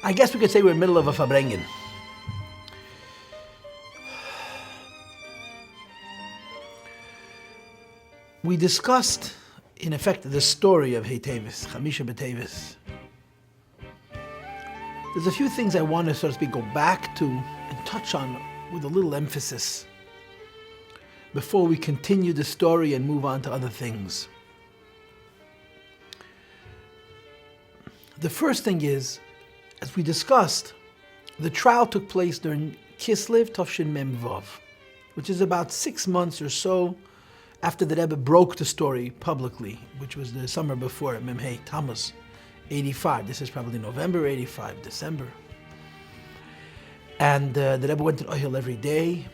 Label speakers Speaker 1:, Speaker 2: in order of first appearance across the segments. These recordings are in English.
Speaker 1: I guess we could say we're in the middle of a Fabrengen. We discussed, in effect, the story of Teves, Chamisha B'Teves. There's a few things I want to, so to speak, go back to and touch on with a little emphasis before we continue the story and move on to other things. The first thing is, as we discussed, the trial took place during Kislev Tofshin Mem Vav, which is about 6 months or so after the Rebbe broke the story publicly, which was the summer before, Memhei Tammuz 85. This is probably November 85, December. And the Rebbe went to Ohel every day.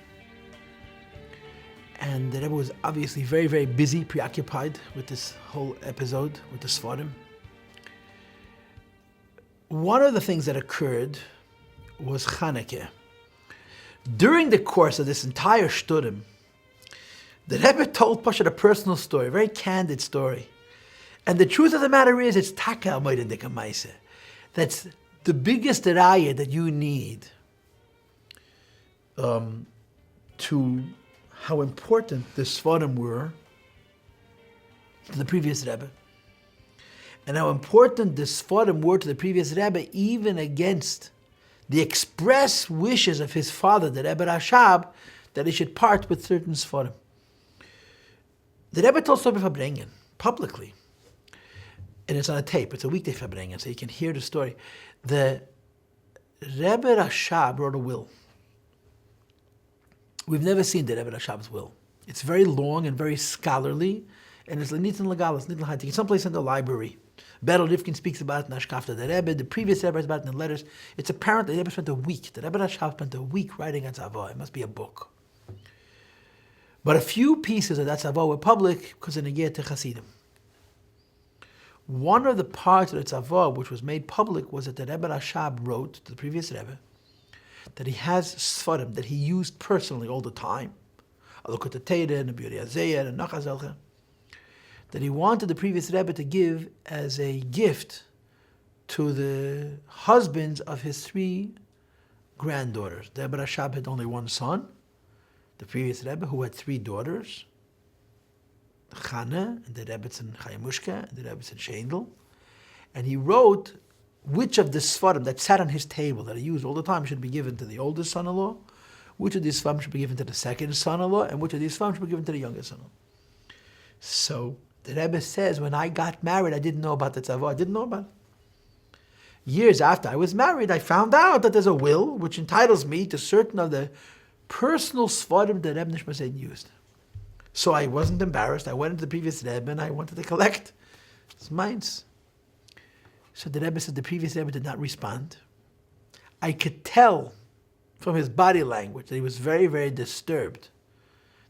Speaker 1: And the Rebbe was obviously very, very busy, preoccupied with this whole episode, with the Sfarim. One of the things that occurred was Chanukah. During the course of this entire shturim, the Rebbe told Pashat a personal story, a very candid story. And the truth of the matter is, it's taka amoid in the kamaise. That's the biggest raya that you need to how important the Sfarim were to the previous Rebbe. And how important the Sfarim were to the previous Rebbe, even against the express wishes of his father, the Rebbe Rashab, that he should part with certain Sfarim. The Rebbe told story of Fabrengen publicly, and it's on a tape. It's a weekday Fabrengen, so you can hear the story. The Rebbe Rashab wrote a will. We've never seen the Rebbe Rashab's will. It's very long and very scholarly, and it's Lenit and Legalis, Nidl Hatik. It's someplace in the library. Berel Rivkin speaks about it in Ashkafta. The Rebbe, the previous Rebbe, writes about it in the letters. It's apparent that the Rebbe spent a week. The Rebbe Rashab spent a week writing on Tzavah. It must be a book. But a few pieces of that Tzavah were public because of Negeh to Chassidim. One of the parts of the Tzavah which was made public was that the Rebbe Rashab wrote to the previous Rebbe that he has Sfarim that he used personally all the time, Alukot HaTeirah and Abiyuri Azeyer and Nachazelcha, that he wanted the previous Rebbe to give as a gift to the husbands of his 3 granddaughters. The Rebbe Rashab had only one son, the previous Rebbe, who had 3 daughters, Chana, and the Rebbetzin Chayamushka, and the Rebbetzin Shendel. And he wrote which of the Sfarim that sat on his table, that he used all the time, should be given to the oldest son-in-law, which of these Sfarim should be given to the second son-in-law, and which of these Sfarim should be given to the youngest son-in-law. So the Rebbe says, when I got married, I didn't know about the Tzavah. I didn't know about it. Years after I was married, I found out that there's a will which entitles me to certain of the personal Sfarim that Rebbe Nishmasen used. So I wasn't embarrassed. I went into the previous Rebbe and I wanted to collect his mines. So the Rebbe said the previous Rebbe did not respond. I could tell from his body language that he was very, very disturbed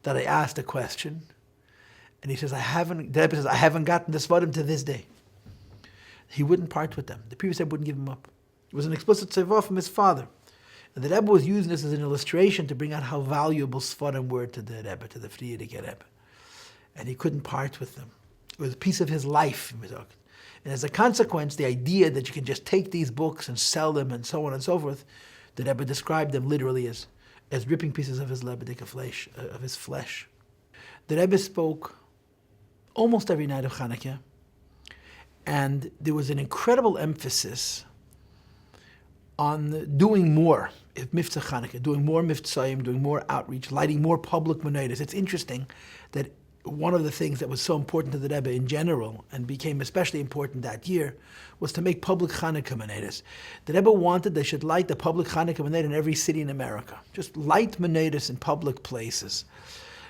Speaker 1: that I asked a question. And he says, the Rebbe says, I haven't gotten the Sfarim to this day. He wouldn't part with them. The previous Rebbe wouldn't give them up. It was an explicit tzevah from his father. And the Rebbe was using this as an illustration to bring out how valuable Sfarim were to the Rebbe, to the Frierdiker Rebbe. And he couldn't part with them. It was a piece of his life. And as a consequence, the idea that you can just take these books and sell them and so on and so forth, the Rebbe described them literally as ripping pieces of his Lebedika flesh, of his flesh. The Rebbe spoke almost every night of Chanukah, and there was an incredible emphasis on doing more, if Miftzah Chanukah, doing more Miftzayim, doing more outreach, lighting more public menorahs. It's interesting that one of the things that was so important to the Rebbe in general, and became especially important that year, was to make public Chanukah menorahs. The Rebbe wanted they should light the public Chanukah menorah in every city in America. Just light menorahs in public places,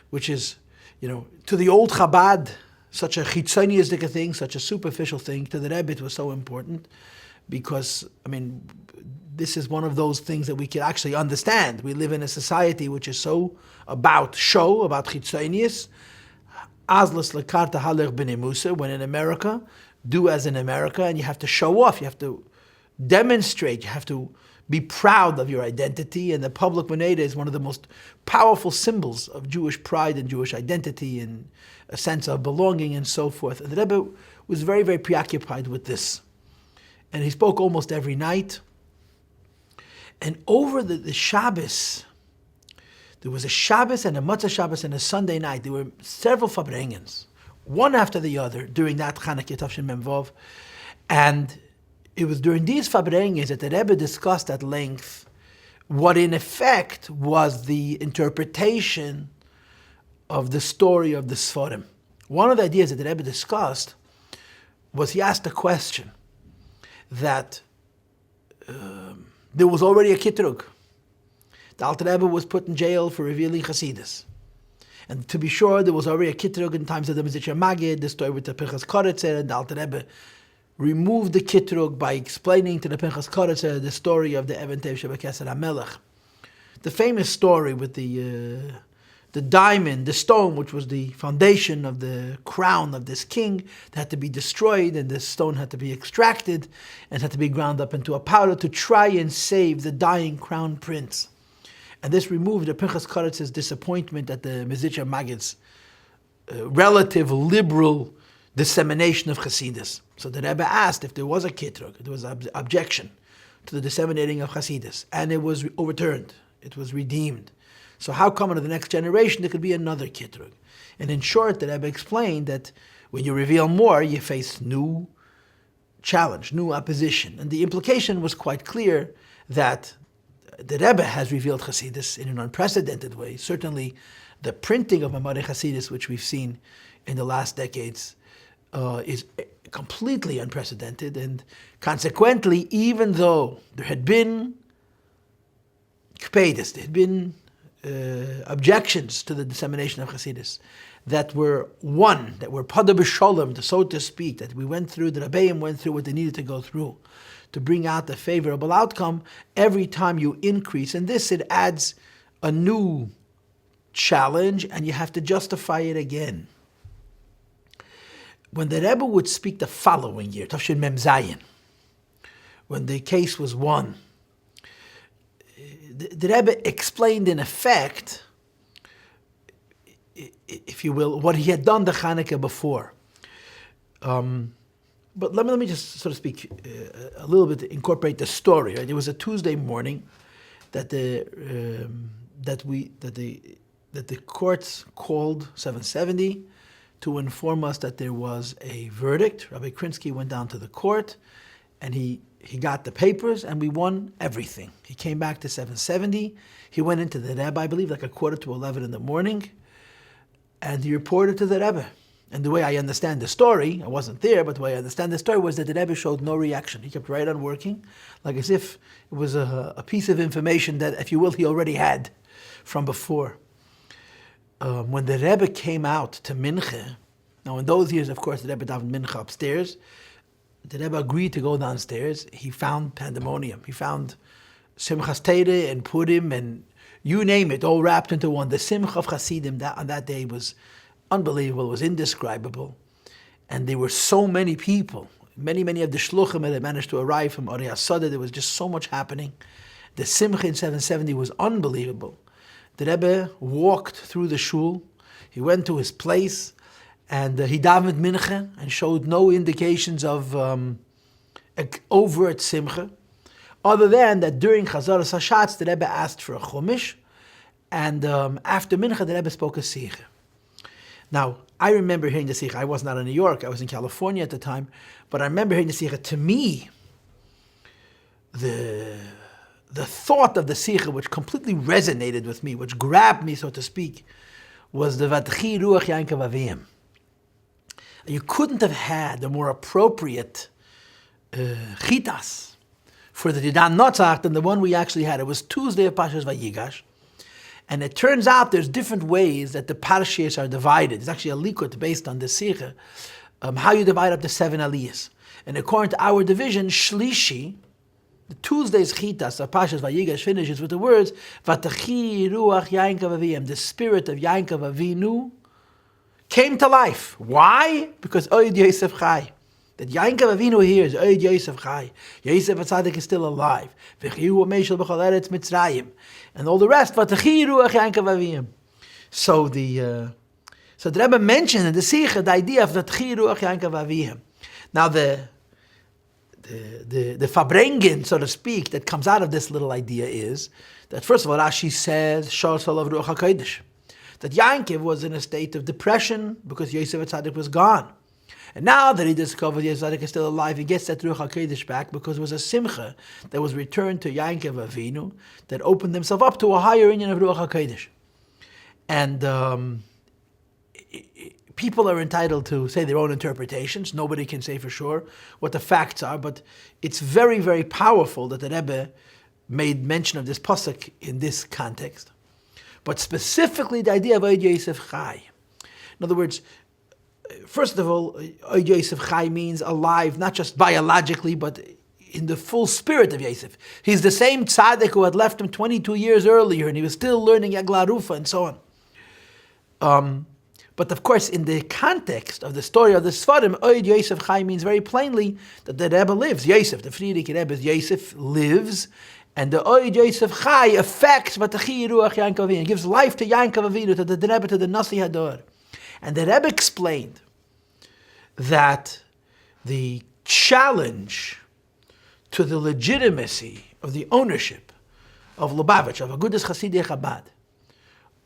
Speaker 1: which is, to the old Chabad, such a chitzoniistic thing, such a superficial thing. To the Rebbe it was so important because, this is one of those things that we can actually understand. We live in a society which is so about show, about chitzonius. Azlas lekarta halech b'nei Musa, when in America, do as in America, and you have to show off, you have to demonstrate, you have to be proud of your identity, and the public menorah is one of the most powerful symbols of Jewish pride and Jewish identity and a sense of belonging and so forth. And the Rebbe was very, very preoccupied with this. And he spoke almost every night. And over the Shabbos, there was a Shabbos and a Matzah Shabbos and a Sunday night. There were several Fabrengens, one after the other, during that Chanukah Tafshin Mem Vav. And it was during these Fabrengens that the Rebbe discussed at length what in effect was the interpretation of the story of the Sforim. One of the ideas that the Rebbe discussed was he asked a question that there was already a Kitrug. The Alter Rebbe was put in jail for revealing Chassidus. And to be sure, there was already a Kitrug in times of the Mizitcher Magid, the story with the Pinchas Koretzer, and the Alter Rebbe removed the Kitrug by explaining to the Pinchas Koretzer the story of the Even Tev Shebekeser HaMelech. The famous story with the diamond, the stone, which was the foundation of the crown of this king, that had to be destroyed, and the stone had to be extracted and had to be ground up into a powder to try and save the dying crown prince. And this removed the Pinchas Koretz's disappointment at the Mizitcher Magid's relative liberal dissemination of Chassidus. So the Rebbe asked if there was a kitrug, there was an objection to the disseminating of Chassidus, and it was overturned, it was redeemed. So how come in the next generation there could be another kitrug? And in short, the Rebbe explained that when you reveal more, you face new challenge, new opposition. And the implication was quite clear that the Rebbe has revealed Chassidus in an unprecedented way. Certainly the printing of Mamare Chassidus, which we've seen in the last decades, is completely unprecedented. And consequently, even though there had been kpedis, there had been objections to the dissemination of Chassidus that were won, that were pada b'sholem, so to speak, that we went through, the Rebbeim went through what they needed to go through to bring out the favorable outcome. Every time you increase in this, it adds a new challenge and you have to justify it again. When the Rebbe would speak the following year, Tafshin Mem Zayin, when the case was won, the Rebbe explained in effect, if you will, what he had done the Chanukah before. But let me just, so to speak, a little bit incorporate the story. Right? It was a Tuesday morning that the courts called 770 to inform us that there was a verdict. Rabbi Krinsky went down to the court, and he got the papers, and we won everything. He came back to 770. He went into the Rebbe, I believe, like 10:45 in the morning, and he reported to the Rebbe. And the way I understand the story, I wasn't there, but the way I understand the story was that the Rebbe showed no reaction. He kept right on working, like as if it was a piece of information that, if you will, he already had from before. When the Rebbe came out to Mincha, now in those years, of course, the Rebbe davened Mincha upstairs. The Rebbe agreed to go downstairs. He found pandemonium. He found Simchas Torah and Purim and you name it, all wrapped into one. The Simcha of Chassidim on that day was unbelievable, it was indescribable. And there were so many people. Many of the shluchim that had managed to arrive from Arei HaSada. There was just so much happening. The Simcha in 770 was unbelievable. The Rebbe walked through the shul. He went to his place, and he davened mincha and showed no indications of overt simcha, other than that during Chazaras Hashatz, the Rebbe asked for a chumash, and after mincha, the Rebbe spoke a sikha. Now, I remember hearing the sikha. I was not in New York, I was in California at the time, but I remember hearing the sikha. To me, the thought of the sikha, which completely resonated with me, which grabbed me, so to speak, was the Vatchi Ruach Yankov Avim. You couldn't have had a more appropriate chitas for the Didan Notzach than the one we actually had. It was Tuesday of Parshas Vayigash, and it turns out there's different ways that the parshas are divided. There's actually a likut based on the sikha, how you divide up the 7 aliyahs. And according to our division, Shlishi, the Tuesday's chitas of Parshas Vayigash finishes with the words Vatachi Ruach Yankov Avim. The spirit of Yankov Avinu came to life. Why? Because Oid Yosef Chai. That Yankov Avinu here is Oid Yosef Chai. Yosef HaTzadik is still alive. V'chiyu Meshel B'chol Eretz Mitzrayim. And all the rest, Vatachi Ruach Yankov Avim. So the Rebbe mentioned in the Sikha the idea of Vatachi Ruach Yankov Avim. Now the the Fabrengen, so to speak, that comes out of this little idea is that, first of all, Rashi says, Shor Salav Ruach HaKodesh, that Yankov was in a state of depression because Yosef Tzaddik was gone. And now that he discovered Yosef Tzaddik is still alive, he gets that Ruach HaKodesh back because it was a simcha that was returned to Yankov Avinu that opened himself up to a higher union of Ruach HaKodesh. And people are entitled to say their own interpretations. Nobody can say for sure what the facts are, but it's very, very powerful that the Rebbe made mention of this pasuk in this context. But specifically the idea of Oid Yosef Chai. In other words, first of all, Oid Yosef Chai means alive, not just biologically, but in the full spirit of Yosef. He's the same tzaddik who had left him 22 years earlier, and he was still learning Yagla Rufa and so on. But of course, in the context of the story of the Sfarim, Oid Yosef Chai means very plainly that the Rebbe lives. Yosef, the Friedrich Rebbe, Yosef lives, and the Oid Yosef Chai affects Batachi Ruach Yankov Avinu, gives life to Yankov Avinu, to the Rebbe, to the Nasi Hador. And the Rebbe explained that the challenge to the legitimacy of the ownership of Lubavitch, of Agudas Chassidim Chabad,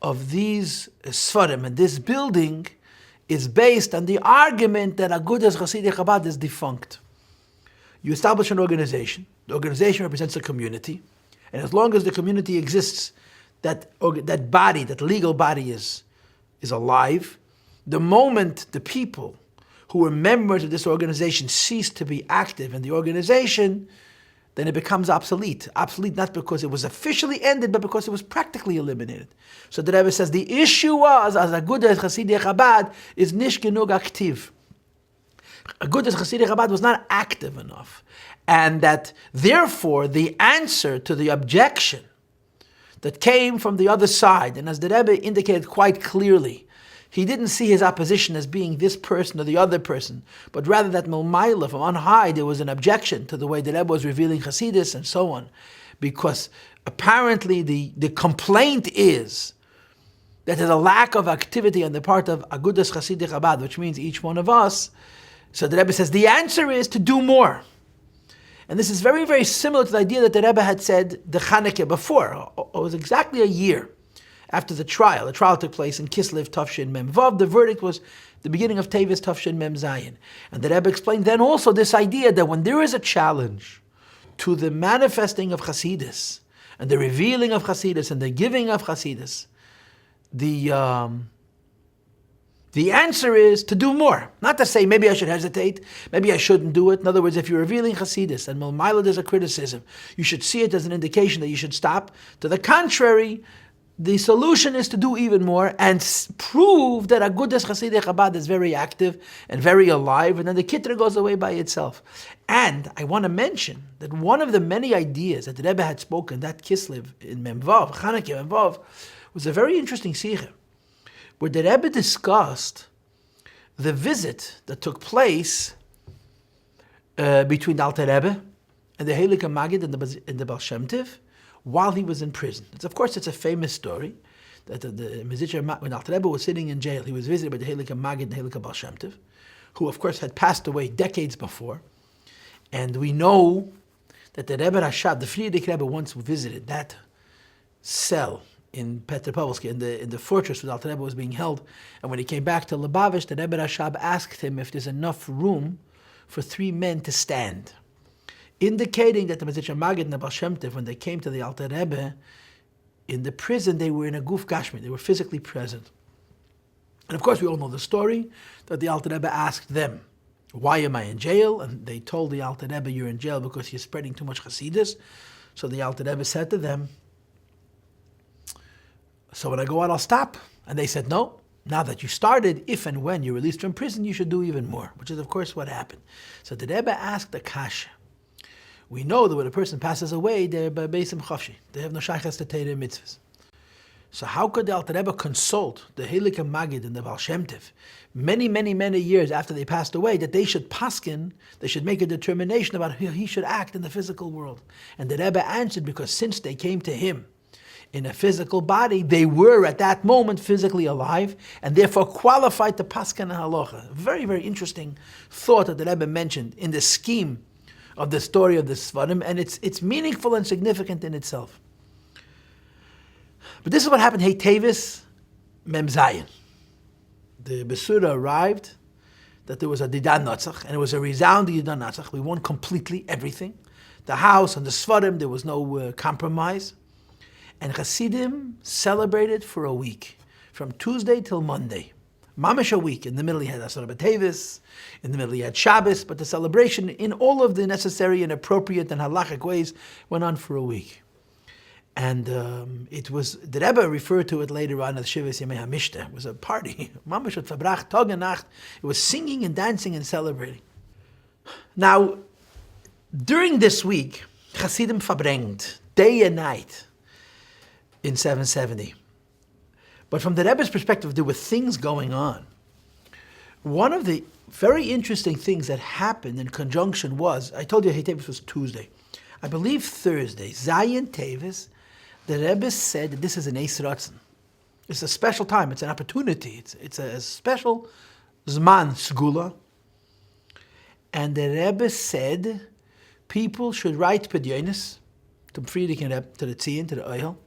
Speaker 1: of these Sfarim and this building is based on the argument that Agudas Chassidim Chabad is defunct. You establish an organization. The organization represents a community, and as long as the community exists, that body, that legal body is alive. The moment the people who were members of this organization cease to be active in the organization, then it becomes obsolete. Obsolete not because it was officially ended, but because it was practically eliminated. So the Rebbe says the issue was, as Agudas Chassidim Chabad is nish genug aktiv. Agudas Chassidim Chabad was not active enough. And that therefore the answer to the objection that came from the other side, and as the Rebbe indicated quite clearly, he didn't see his opposition as being this person or the other person, but rather that Milmaila, from on high, there was an objection to the way the Rebbe was revealing Hasidus and so on. Because apparently the complaint is that there's a lack of activity on the part of Agudas Chassidim Chabad, which means each one of us. So the Rebbe says the answer is to do more. And this is very, very similar to the idea that the Rebbe had said the Chanukah before. It was exactly a year after the trial. The trial took place in Kislev Tafshin Mem Vav. The verdict was the beginning of Teves Tafshin Mem Zayin. And the Rebbe explained then also this idea that when there is a challenge to the manifesting of Hasidus, and the revealing of Hasidus, and the giving of Hasidus, the answer is to do more. Not to say, maybe I should hesitate, maybe I shouldn't do it. In other words, if you're revealing Hasidus, and Milmaila there's a criticism, you should see it as an indication that you should stop. To the contrary, the solution is to do even more and prove that Agudas Chassidim Chabad is very active and very alive, and then the Kitra goes away by itself. And I want to mention that one of the many ideas that the Rebbe had spoken, that Kislev in Memvav, Chanukah Memvav, was a very interesting sikha, where the Rebbe discussed the visit that took place between the Alter Rebbe and the Heilige Magid and the Baal Shem Tov, while he was in prison. Of course, it's a famous story that when Alter Rebbe was sitting in jail, he was visited by the Heilige Magid and the Heilige Baal Shem Tov, who of course had passed away decades before. And we know that the Rebbe Rashab, the Friedrich Rebbe, once visited that cell in Petropavlovsk, in the fortress where Alter Rebbe was being held. And when he came back to Lubavitch, the Rebbe Rashab asked him if there's enough room for 3 men to stand, indicating that the Mezritcher Magid and the Baal Shem Tov, when they came to the Alter Rebbe in the prison, they were in a guf gashmi, they were physically present. And of course, we all know the story that the Alter Rebbe asked them, "Why am I in jail?" And they told the Alter Rebbe, "You're in jail because you're spreading too much Hasidus." So the Alter Rebbe said to them, "So when I go out, I'll stop." And they said, "No, now that you started, if and when you're released from prison, you should do even more," which is of course what happened. So the Rebbe asked the Kasha. We know that when a person passes away, they're beisim chafshi. They have no shaychas to Torah mitzvahs. So how could the Alter Rebbe consult the Heilige Magid and the Baal Shem Tov many, many, many years after they passed away that they should paskin, they should make a determination about how he should act in the physical world? And the Rebbe answered, because since they came to him in a physical body, they were at that moment physically alive and therefore qualified to paskin and halacha. Very, very interesting thought that the Rebbe mentioned in the scheme of the story of the Sfarim, and it's meaningful and significant in itself. But this is what happened. Hey, Teves, Mem Zayin. The Besura arrived that there was a Didan Natzach, and it was a resounding Didan Natzach. We won completely everything. The house and the Sfarim, there was no compromise. And Chassidim celebrated for a week, from Tuesday till Monday. Mamish a week. In the middle, you had Asar Teves. In the middle, you had Shabbos. But the celebration, in all of the necessary and appropriate and halachic ways, went on for a week. And it was, the Rebbe referred to it later on as Shivas Yemei HaMishta. It was a party. Mamish at Fabrach, Tag and Nacht. It was singing and dancing and celebrating. Now, during this week, Chassidim verbringt day and night in 770. But from the Rebbe's perspective, there were things going on. One of the very interesting things that happened in conjunction was, I told you Hey Teves was Tuesday. I believe Thursday, Zayin Teves, the Rebbe said that this is an Eis Ratzon. It's a special time, it's an opportunity, it's a special Zman Sgula. And the Rebbe said people should write Pedyonis to Friedrich and Rebbe, to the Tzion, to the Oil.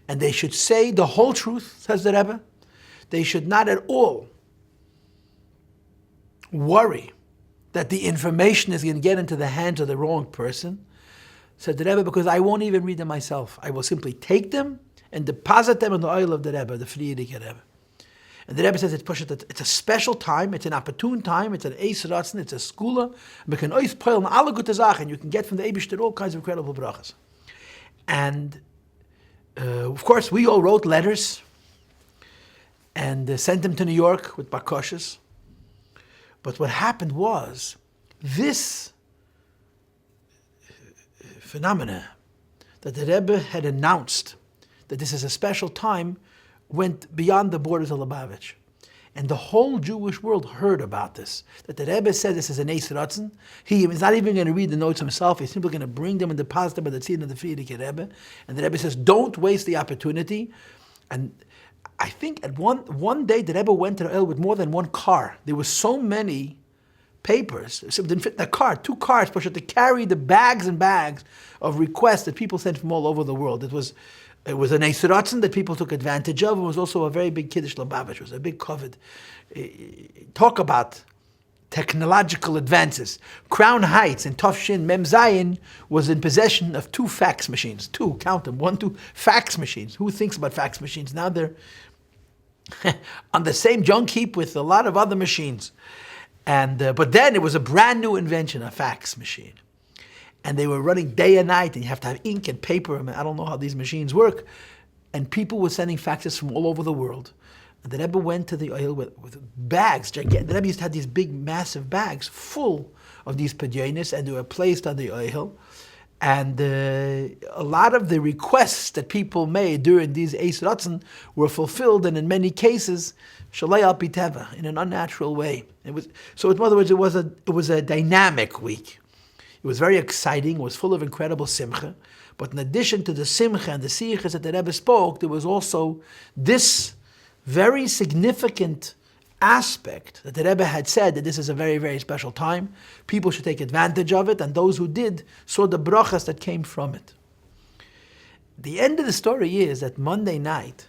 Speaker 1: And they should say the whole truth, says the Rebbe. They should not at all worry that the information is going to get into the hands of the wrong person, said the Rebbe, because I won't even read them myself. I will simply take them and deposit them in the oil of the Rebbe, the Friedrich Rebbe. And the Rebbe says it's a special time, it's an opportune time, it's an Eis Ratzon, it's a skula, and you can get from the Eibishter all kinds of incredible brachas. And of course, we all wrote letters and sent them to New York with bakoshes. But what happened was, this phenomena that the Rebbe had announced that this is a special time went beyond the borders of Lubavitch. And the whole Jewish world heard about this. That the Rebbe said this is an Eis Ratzon. He is not even going to read the notes himself. He's simply going to bring them and deposit them at the Tzidin of the Friedrich Rebbe. And the Rebbe says, don't waste the opportunity. And I think at one day the Rebbe went to the oil with more than one car. There were so many papers. So it didn't fit in the car. 2 cars pushed to carry the bags and bags of requests that people sent from all over the world. It was an Eis Ratzon that people took advantage of. It was also a very big Kiddush Lubavitch. It was a big covet. Talk about technological advances. Crown Heights in Tufshin Mem Zayin was in possession of 2 fax machines. 2, count them, 1, 2 fax machines. Who thinks about fax machines? Now they're on the same junk heap with a lot of other machines. And but then it was a brand new invention, a fax machine. And they were running day and night, and you have to have ink and paper. I mean, I don't know how these machines work. And people were sending faxes from all over the world. And the Rebbe went to the oil with bags. The Rebbe used to have these big, massive bags full of these pedyonis, and they were placed on the oil. And a lot of the requests that people made during these Eis Ratzon were fulfilled, and in many cases, shalei al pi teva, in an unnatural way. So in other words, it was a dynamic week. It was very exciting. It was full of incredible simcha. But in addition to the simcha and the sichas that the Rebbe spoke, there was also this very significant aspect that the Rebbe had said that this is a very, very special time. People should take advantage of it, and those who did saw the brachas that came from it. The end of the story is that Monday night,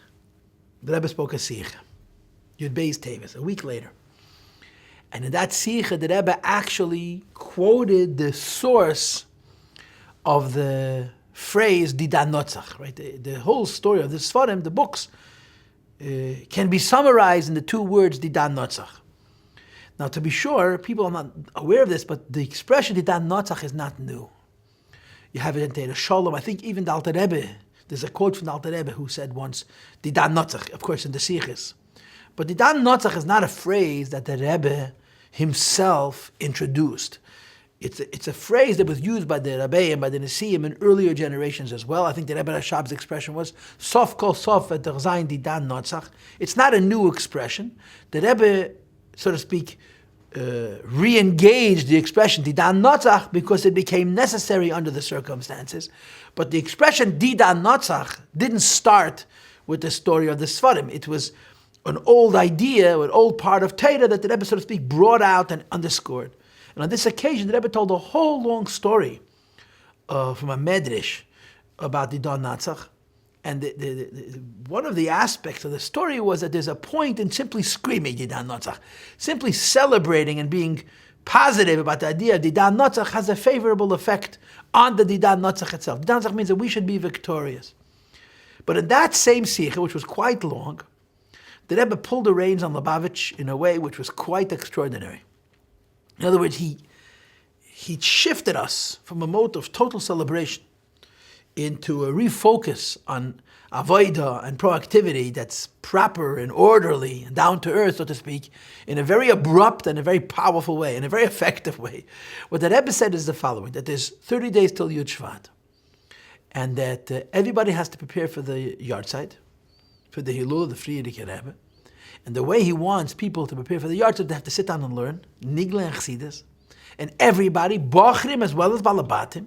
Speaker 1: the Rebbe spoke a sicha, Yud Beis Teves, a week later. And in that sicha, the Rebbe actually quoted the source of the phrase Didan Notzach, right? The whole story of the Sfarim, the books, can be summarized in the 2 words Didan Notzach. Now, to be sure, people are not aware of this, but the expression Didan Notzach is not new. You have it in Teira Shalom. I think even the Alter Rebbe, there's a quote from the Alter Rebbe who said once, Didan Notzach, of course in the Sichos. But Didan Notzach is not a phrase that the Rebbe himself introduced. It's a phrase that was used by the Rebbe and by the Nesiim in earlier generations as well. I think the Rebbe Rashab's expression was Sof kol sof et zayin didan notzach. It's not a new expression. The Rebbe, so to speak, re-engaged the expression didan notzach because it became necessary under the circumstances. But the expression didan notzach didn't start with the story of the Sfarim. It was an old idea, an old part of Torah that the Rebbe, so to speak, brought out and underscored. And And on this occasion, the Rebbe told a whole long story from a medrash about the Don Natzach. And one of the aspects of the story was that there's a point in simply screaming Didan Notzach, simply celebrating and being positive about the idea of Didan Notzach has a favorable effect on the Didan Notzach itself. Didan Notzach means that we should be victorious. But in that same sikha, which was quite long, the Rebbe pulled the reins on Lubavitch in a way which was quite extraordinary. In other words, he shifted us from a mode of total celebration into a refocus on avodah and proactivity that's proper and orderly and down to earth, so to speak, in a very abrupt and a very powerful way, in a very effective way. What the Rebbe said is the following, that there's 30 days till Yud Shvat, and that everybody has to prepare for the yahrzeit, for the Hilul, the Frierdiker Rebbe. And the way he wants people to prepare for the yahrzeit, they have to sit down and learn, Nigle and Chassidus, and everybody, Bochrim as well as Balabatim,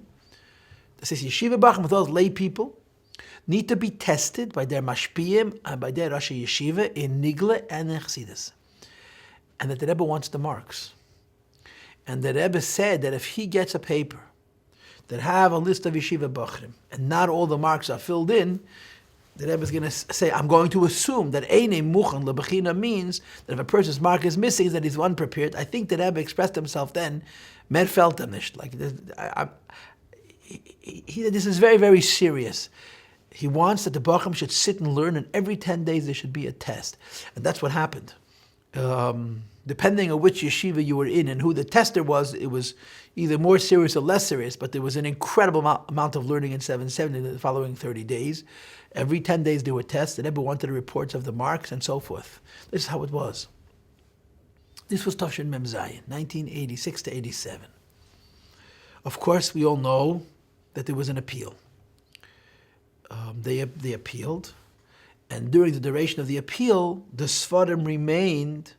Speaker 1: this is yeshiva bachim with those lay people, need to be tested by their mashpiyim and by their Rosh Yeshiva in Nigle and in Chassidus. And that the Rebbe wants the marks. And the Rebbe said that if he gets a paper that have a list of yeshiva bachrim and not all the marks are filled in, the Rebbe is going to say, I'm going to assume that Eine Muchan Lebechina means that if a person's mark is missing, that he's unprepared. I think the Rebbe expressed himself then, Mer felt him nicht. Like, this is very, very serious. He wants that the Bacham should sit and learn, and every 10 days there should be a test. And that's what happened. Depending on which yeshiva you were in and who the tester was, it was either more serious or less serious, but there was an incredible amount of learning in 770 the following 30 days. Every 10 days there were tests, and everyone wanted reports of the marks and so forth. This is how it was. This was Tafshin Mem Zayin, 1986 to 87. Of course, we all know that there was an appeal. They appealed, and during the duration of the appeal, the Sfarim remained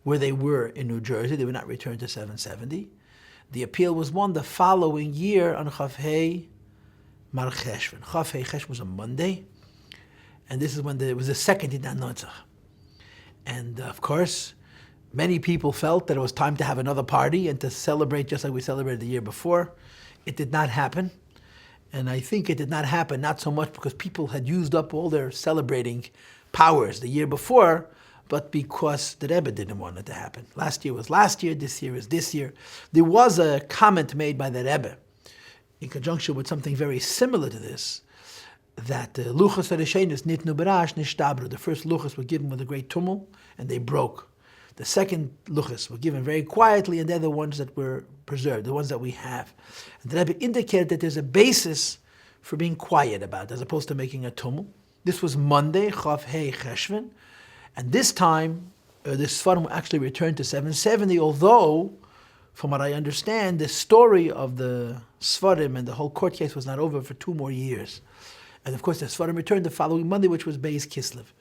Speaker 1: where they were in New Jersey. They were not returned to 770. The appeal was won the following year on Chafhei Mar Cheshvan. Chafhei Cheshvan was a Monday, and this is when it was the second Didan Notzach. And of course, many people felt that it was time to have another party and to celebrate just like we celebrated the year before. It did not happen. And I think it did not happen not so much because people had used up all their celebrating powers the year before, but because the Rebbe didn't want it to happen. Last year was last year, this year is this year. There was a comment made by the Rebbe in conjunction with something very similar to this, that the luchos harishenis nitnu berash nishtabru. The first luchos were given with a great tumult, and they broke. The second luchos were given very quietly, and they're the ones that were preserved, the ones that we have. And the Rebbe indicated that there's a basis for being quiet about it, as opposed to making a tumult. This was Monday, Chav Hei Cheshvan, and this time, this Sfarim actually returned to 770, although, from what I understand, the story of the Sfarim and the whole court case was not over for 2 more years. And of course, the Sfarim returned the following Monday, which was Beis Kislev.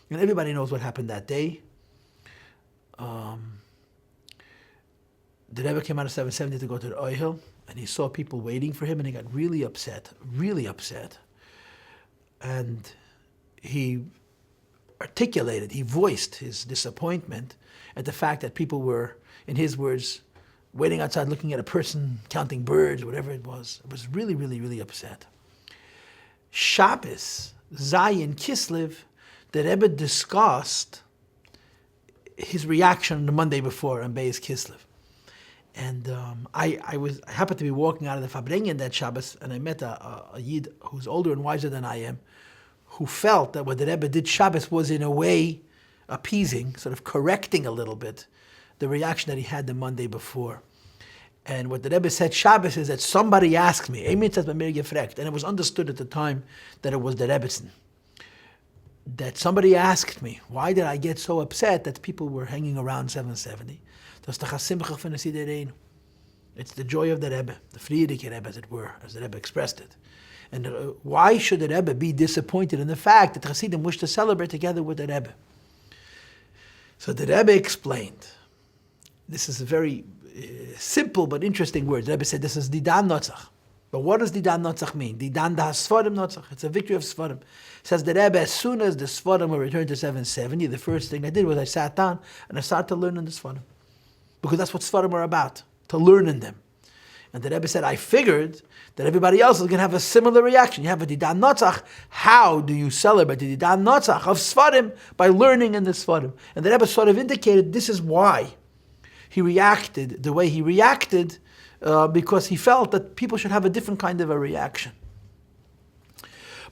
Speaker 1: And everybody knows what happened that day. The Rebbe came out of 770 to go to the Oihel, and he saw people waiting for him, and he got really upset. And he articulated, he voiced his disappointment at the fact that people were, in his words, waiting outside looking at a person counting birds, whatever it was. It was really upset. Shabbos, Zayin Kislev, the Rebbe discussed his reaction the Monday before on Beis Kislev. And I happened to be walking out of the Fabrengen that Shabbos, and I met a Yid who's older and wiser than I am, who felt that what the Rebbe did Shabbos was in a way appeasing, sort of correcting a little bit the reaction that he had the Monday before. And what the Rebbe said Shabbos is that somebody asked me, and it was understood at the time that it was the Rebbetzin, that somebody asked me, why did I get so upset that people were hanging around 770? It's the joy of the Rebbe, the Frierdiker Rebbe, as it were, as the Rebbe expressed it. And why should the Rebbe be disappointed in the fact that Chassidim wish to celebrate together with the Rebbe? So the Rebbe explained. This is a very simple but interesting word. The Rebbe said this is Didan Notzach. But what does Didan Notzach mean? Didan da Sfarim Notzach. It's a victory of Sfarim. Says the Rebbe, as soon as the Sfarim were returned to 770, the first thing I did was I sat down and I started to learn in the Sfarim. Because that's what Sfarim are about. to learn in them. And the Rebbe said, I figured that everybody else is going to have a similar reaction. You have a Didan Notzach. How do you celebrate the Didan Notzach of Sfarim? By learning in the Sfarim. And the Rebbe sort of indicated this is why he reacted the way he reacted, because he felt that people should have a different kind of a reaction.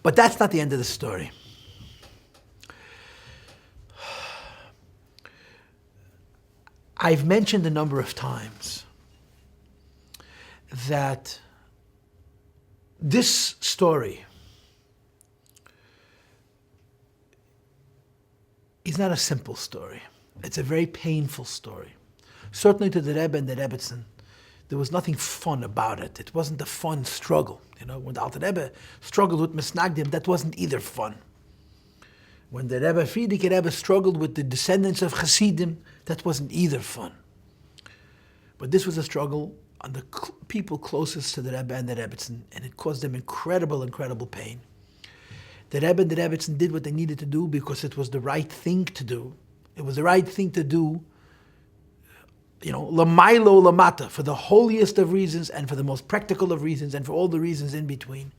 Speaker 1: But that's not the end of the story. I've mentioned a number of times that this story is not a simple story. It's a very painful story. Certainly to the Rebbe and the Rebbetzin, there was nothing fun about it. It wasn't a fun struggle. When the Alter Rebbe struggled with Misnagdim, that wasn't either fun. When the Rebbe Friedrich Rebbe struggled with the descendants of Chassidim, that wasn't either fun. But this was a struggle on the people closest to the Rebbe and the Rebbetzin, and it caused them incredible, incredible pain. The Rebbe and the Rebbetzin did what they needed to do because it was the right thing to do. It was the right thing to do, lamailo lamata, for the holiest of reasons and for the most practical of reasons and for all the reasons in between.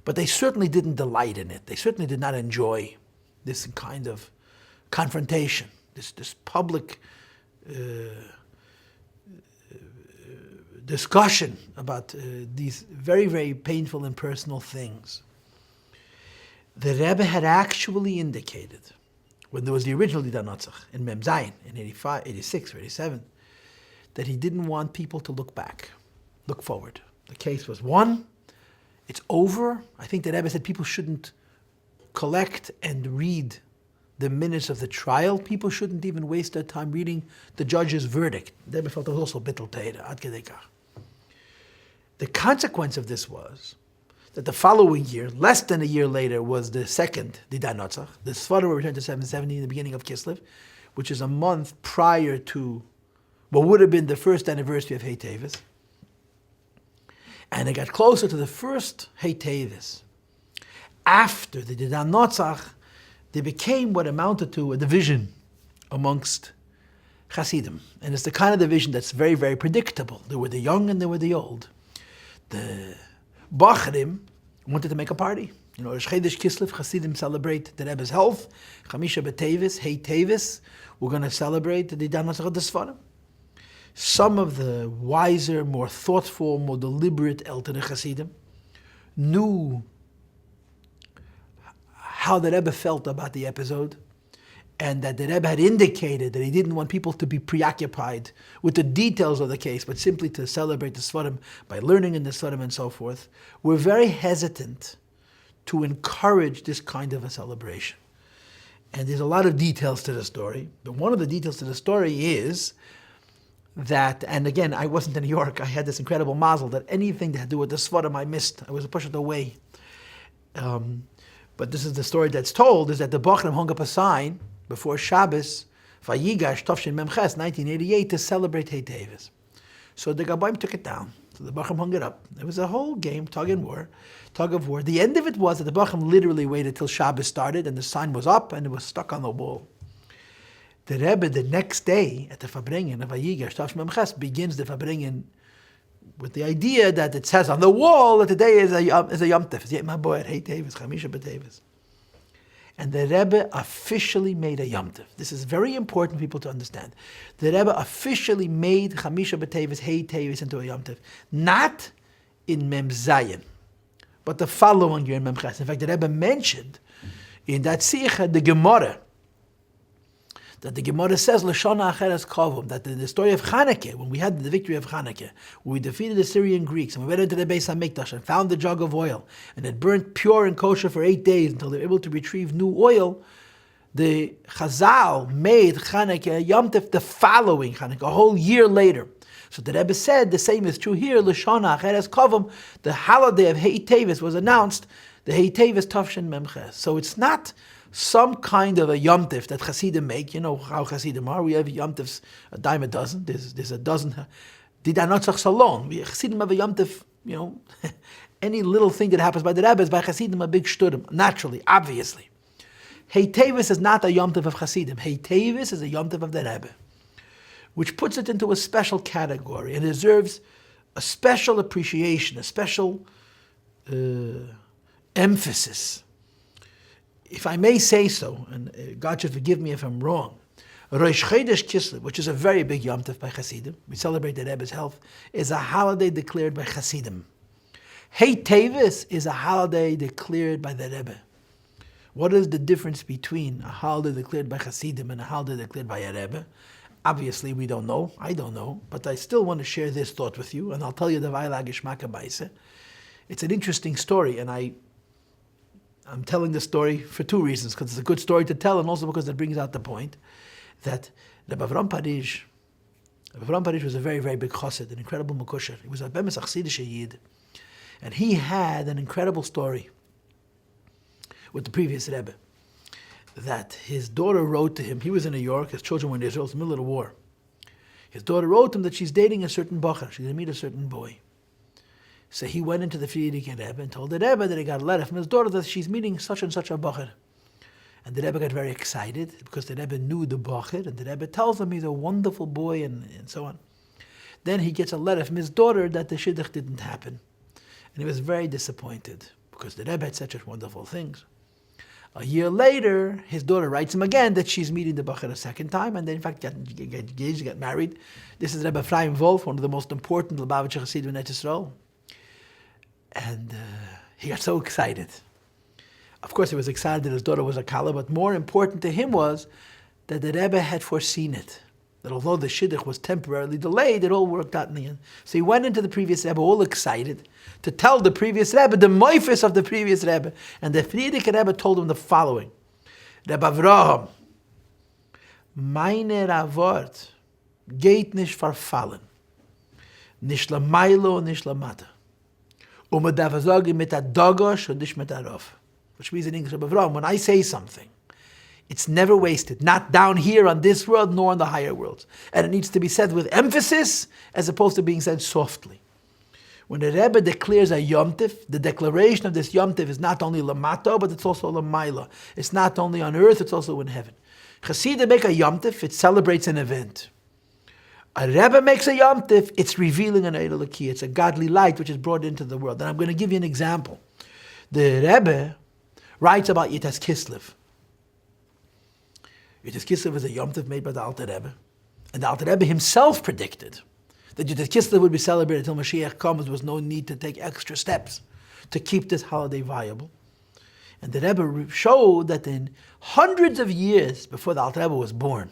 Speaker 1: But they certainly didn't delight in it. They certainly did not enjoy this kind of confrontation, this public discussion about these very, very painful and personal things. The Rebbe had actually indicated, when there was the original Didan Notzach in Mem Zayin in 85, 86 or 87, that he didn't want people to look back, look forward. The case was won, it's over. I think the Rebbe said people shouldn't collect and read the minutes of the trial. People shouldn't even waste their time reading the judge's verdict. The Rebbe felt it was also bittul teira, ad kedei kach. The consequence of this was that the following year, less than a year later, was the second Didan Notzach. The Sfarim were returned to 770 in the beginning of Kislev, which is a month prior to what would have been the first anniversary of Teves. And it got closer to the first Teves. After the Didan Notzach, they became what amounted to a division amongst Chassidim. And it's the kind of division that's very, very predictable. There were the young and there were the old. The Bachrim wanted to make a party. Rosh Chodesh Kislev, Chassidim celebrate the Rebbe's health. Chamisha B'Teves, Teves, we're going to celebrate the Didan Notzach of the Sfarim. Some of the wiser, more thoughtful, more deliberate Eltei Chassidim knew how the Rebbe felt about the episode, and that the Rebbe had indicated that he didn't want people to be preoccupied with the details of the case, but simply to celebrate the Sfarim by learning in the Sfarim and so forth. We're very hesitant to encourage this kind of a celebration. And there's a lot of details to the story, but one of the details to the story is that, and again, I wasn't in New York, I had this incredible mazel that anything that had to do with the Sfarim I missed. I was pushed away. But this is the story that's told, is that the Bachrim hung up a sign before Shabbos, Vayigash Tovshin Memches, 1988, to celebrate Teves. So the Gabayim took it down. So the Bachrim hung it up. It was a whole game, tug of war. The end of it was that the Bachrim literally waited till Shabbos started, and the sign was up, and it was stuck on the wall. The Rebbe, the next day, at the Fabringen of Vayigash Tovshin Memches, begins the Fabringen with the idea that it says on the wall that today is a Yom Tov. It's my boy at Teves, Chamisha B'Teves. And the Rebbe officially made a Yom Tov. This is very important for people to understand. The Rebbe officially made Chamisha B'Teves, Teves into a Yom Tov. Not in Mem Zayin, but the following year in Mem Ches. In fact, the Rebbe mentioned in that Sikha, the Gemara, that the Gemara says, Lashona Acheres Kavum, that in the story of Chanukah, when we had the victory of Chanukah, when we defeated the Syrian Greeks, and we went into the Beis HaMikdash and found the jug of oil, and it burnt pure and kosher for 8 days until they were able to retrieve new oil, the Chazal made Chanukah Yom Tov the following Chanukah, a whole year later. So the Rebbe said the same is true here, Lashona Acheres Kavum, the holiday of Teves was announced, the Teves Tavshin Memches. So it's not some kind of a Yom Tov that Chassidim make. You know how Chassidim are. We have Yom Tovs a dime a dozen. There's a dozen. Didan Notzach alone. Chassidim have a Yom Tov, any little thing that happens by the Rebbe is by Chassidim a big shturim. Naturally, obviously. Teves is not a Yom Tov of Chassidim. Teves is a Yom Tov of the Rebbe. which puts it into a special category and deserves a special appreciation, a special emphasis. If I may say so, and God should forgive me if I'm wrong, Rosh Chodesh Kislev, which is a very big Yom Tov by Chassidim, we celebrate the Rebbe's health, is a holiday declared by Chassidim. Hey Teves is a holiday declared by the Rebbe. What is the difference between a holiday declared by Chassidim and a holiday declared by a Rebbe? Obviously, we don't know. I don't know. But I still want to share this thought with you, and I'll tell you the Vayla Geshmaka Baise. It's an interesting story, and I'm telling the story for two reasons, because it's a good story to tell, and also because it brings out the point that Rebbe Avram Parish was a very, very big chassid, an incredible mukusher. He was a bemis achsidische yid, and he had an incredible story with the previous Rebbe, that his daughter wrote to him. He was in New York, his children were in Israel, it's the middle of the war. His daughter wrote him that she's dating a certain bacher, she's going to meet a certain boy. So he went into the Frierdiker Rebbe and told the Rebbe that he got a letter from his daughter that she's meeting such and such a bacher. And the Rebbe got very excited because the Rebbe knew the bacher, and the Rebbe tells him he's a wonderful boy and so on. Then he gets a letter from his daughter that the shidduch didn't happen. And he was very disappointed because the Rebbe had said such wonderful things. A year later, his daughter writes him again that she's meeting the bacher a second time, and they in fact get engaged, get married. This is Rebbe Ephraim Wolf, one of the most important Lubavitcher Chassidim in Eretz Yisrael. And he got so excited. Of course, he was excited that his daughter was a Kala, but more important to him was that the Rebbe had foreseen it. That although the shidduch was temporarily delayed, it all worked out in the end. So he went into the previous Rebbe all excited to tell the previous Rebbe, the moifis of the previous Rebbe. And the Frierdiker Rebbe told him the following: Rebbe Avraham, meine Ravort geht nicht verfallen, nicht la Mailo, nicht la Mata. Man darf sagen mit der Dagosh und nicht mit der Rav. Which means in English, Rebbe Avraham, when I say something, it's never wasted, not down here on this world nor on the higher worlds. And it needs to be said with emphasis as opposed to being said softly. When the Rebbe declares a Yom Tiv, the declaration of this Yom Tiv is not only Lamato, but it's also Lamaila. It's not only on earth, it's also in heaven. Chassidim make a Yom Tiv, it celebrates an event. A Rebbe makes a Yom Tiv, it's revealing an Eid Elokiyah. It's a godly light which is brought into the world. And I'm going to give you an example. The Rebbe writes about Yitas Kislev. Yitas Kislev is a Yom Tov made by the Alter Rebbe. And the Alter Rebbe himself predicted that Yitas Kislev would be celebrated until Mashiach comes. There was no need to take extra steps to keep this holiday viable. And the Rebbe showed that in hundreds of years before the Alter Rebbe was born,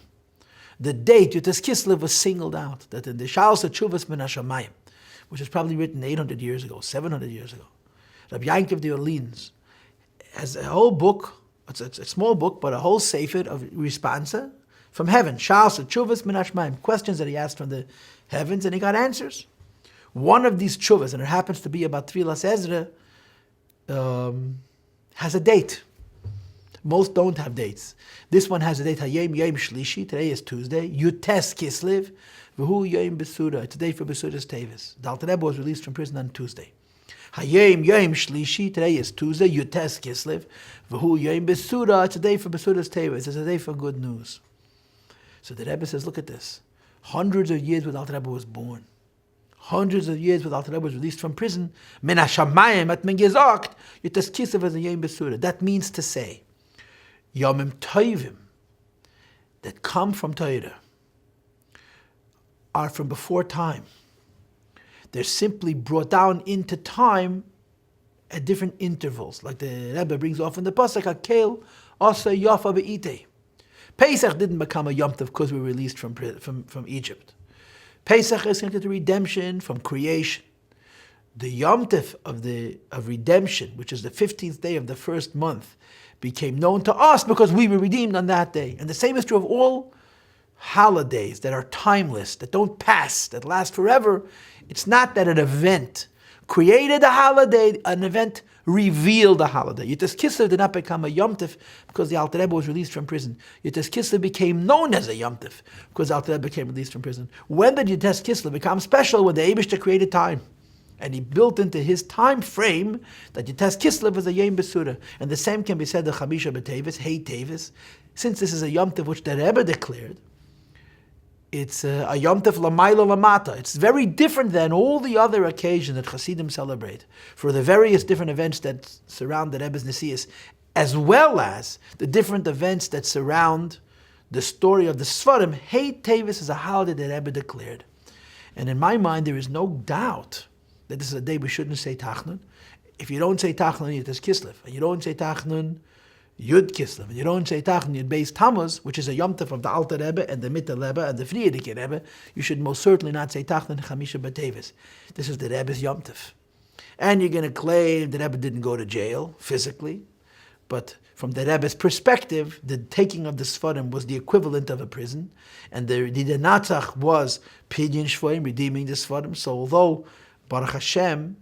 Speaker 1: the date Yitas Kislev was singled out. That in the Shalos Tshuvas Min HaShamayim, which was probably written 800 years ago, 700 years ago, Rabbi Yankov de Orleans has a whole book. It's a small book, but a whole sefer of responsa from heaven. Shalos Tshuvas Min HaShamayim, questions that he asked from the heavens, and he got answers. One of these tshuvas, and it happens to be about Tfilas Ezra, has a date. Most don't have dates. This one has a date, Hayem Yom Shlishi, today is Tuesday, Yutes Kislev, V'hu Yom Besura, today for Besura's Teves. The Alter Rebbe was released from prison on Tuesday. Hayem Yom Shlishi, today is Tuesday, Yutes Kislev, V'hu Yom Besura, today for Besura's Teves. It's a day for good news. So the Rebbe says, look at this. Hundreds of years when Alter Rebbe was born. Hundreds of years when Alter Rebbe was released from prison. Min HaShamayim hat men gesagt, Yutes Kislev is a Yom Besura. That means to say, Yomim Tovim that come from Torah are from before time. They're simply brought down into time at different intervals. Like the Rebbe brings off in the Pasuk, Hakel Asa Yafa Be'ite. Pesach didn't become a Yom Tov because we were released from Egypt. Pesach is connected to redemption from creation. The Yom Tov of redemption, which is the 15th day of the first month, became known to us because we were redeemed on that day. And the same is true of all holidays that are timeless, that don't pass, that last forever. It's not that an event created a holiday, an event revealed a holiday. Yitas Kislev did not become a Yom Tov because the Alter Rebbe was released from prison. Yitas Kislev became known as a Yom Tov because the Alter Rebbe became released from prison. When did Yitas Kislev become special? When the Eibishter created time. And he built into his time frame that Yitas Kislev is a Yom Besura. And the same can be said of Chamisha B'Teves, Hey Teves. Since this is a Yom Tov which the Rebbe declared, It's a Yom Tov Lamayla Lamata. It's very different than all the other occasions that Chassidim celebrate for the various different events that surround the Rebbe's Nesius, as well as the different events that surround the story of the Sfarim. Hey Teves is a holiday that Rebbe declared. And in my mind, there is no doubt that this is a day we shouldn't say Tachnun. If you don't say Tachnun, it is Kislev. And you don't say Tachnun, Yud Kislev. And you don't say Tachnun, Yud Beis Tammuz, which is a Yom Tov of the Alter Rebbe and the Mitte Rebbe and the Frierdiker Rebbe. You should most certainly not say Tachnun Chamisha B'Teves. This is the Rebbe's Yom Tov. And you're going to claim the Rebbe didn't go to jail physically, but from the Rebbe's perspective, the taking of the Sfarim was the equivalent of a prison, and the Natzach was Pidyon Shvoim, redeeming the Sfarim. So although, Baruch Hashem,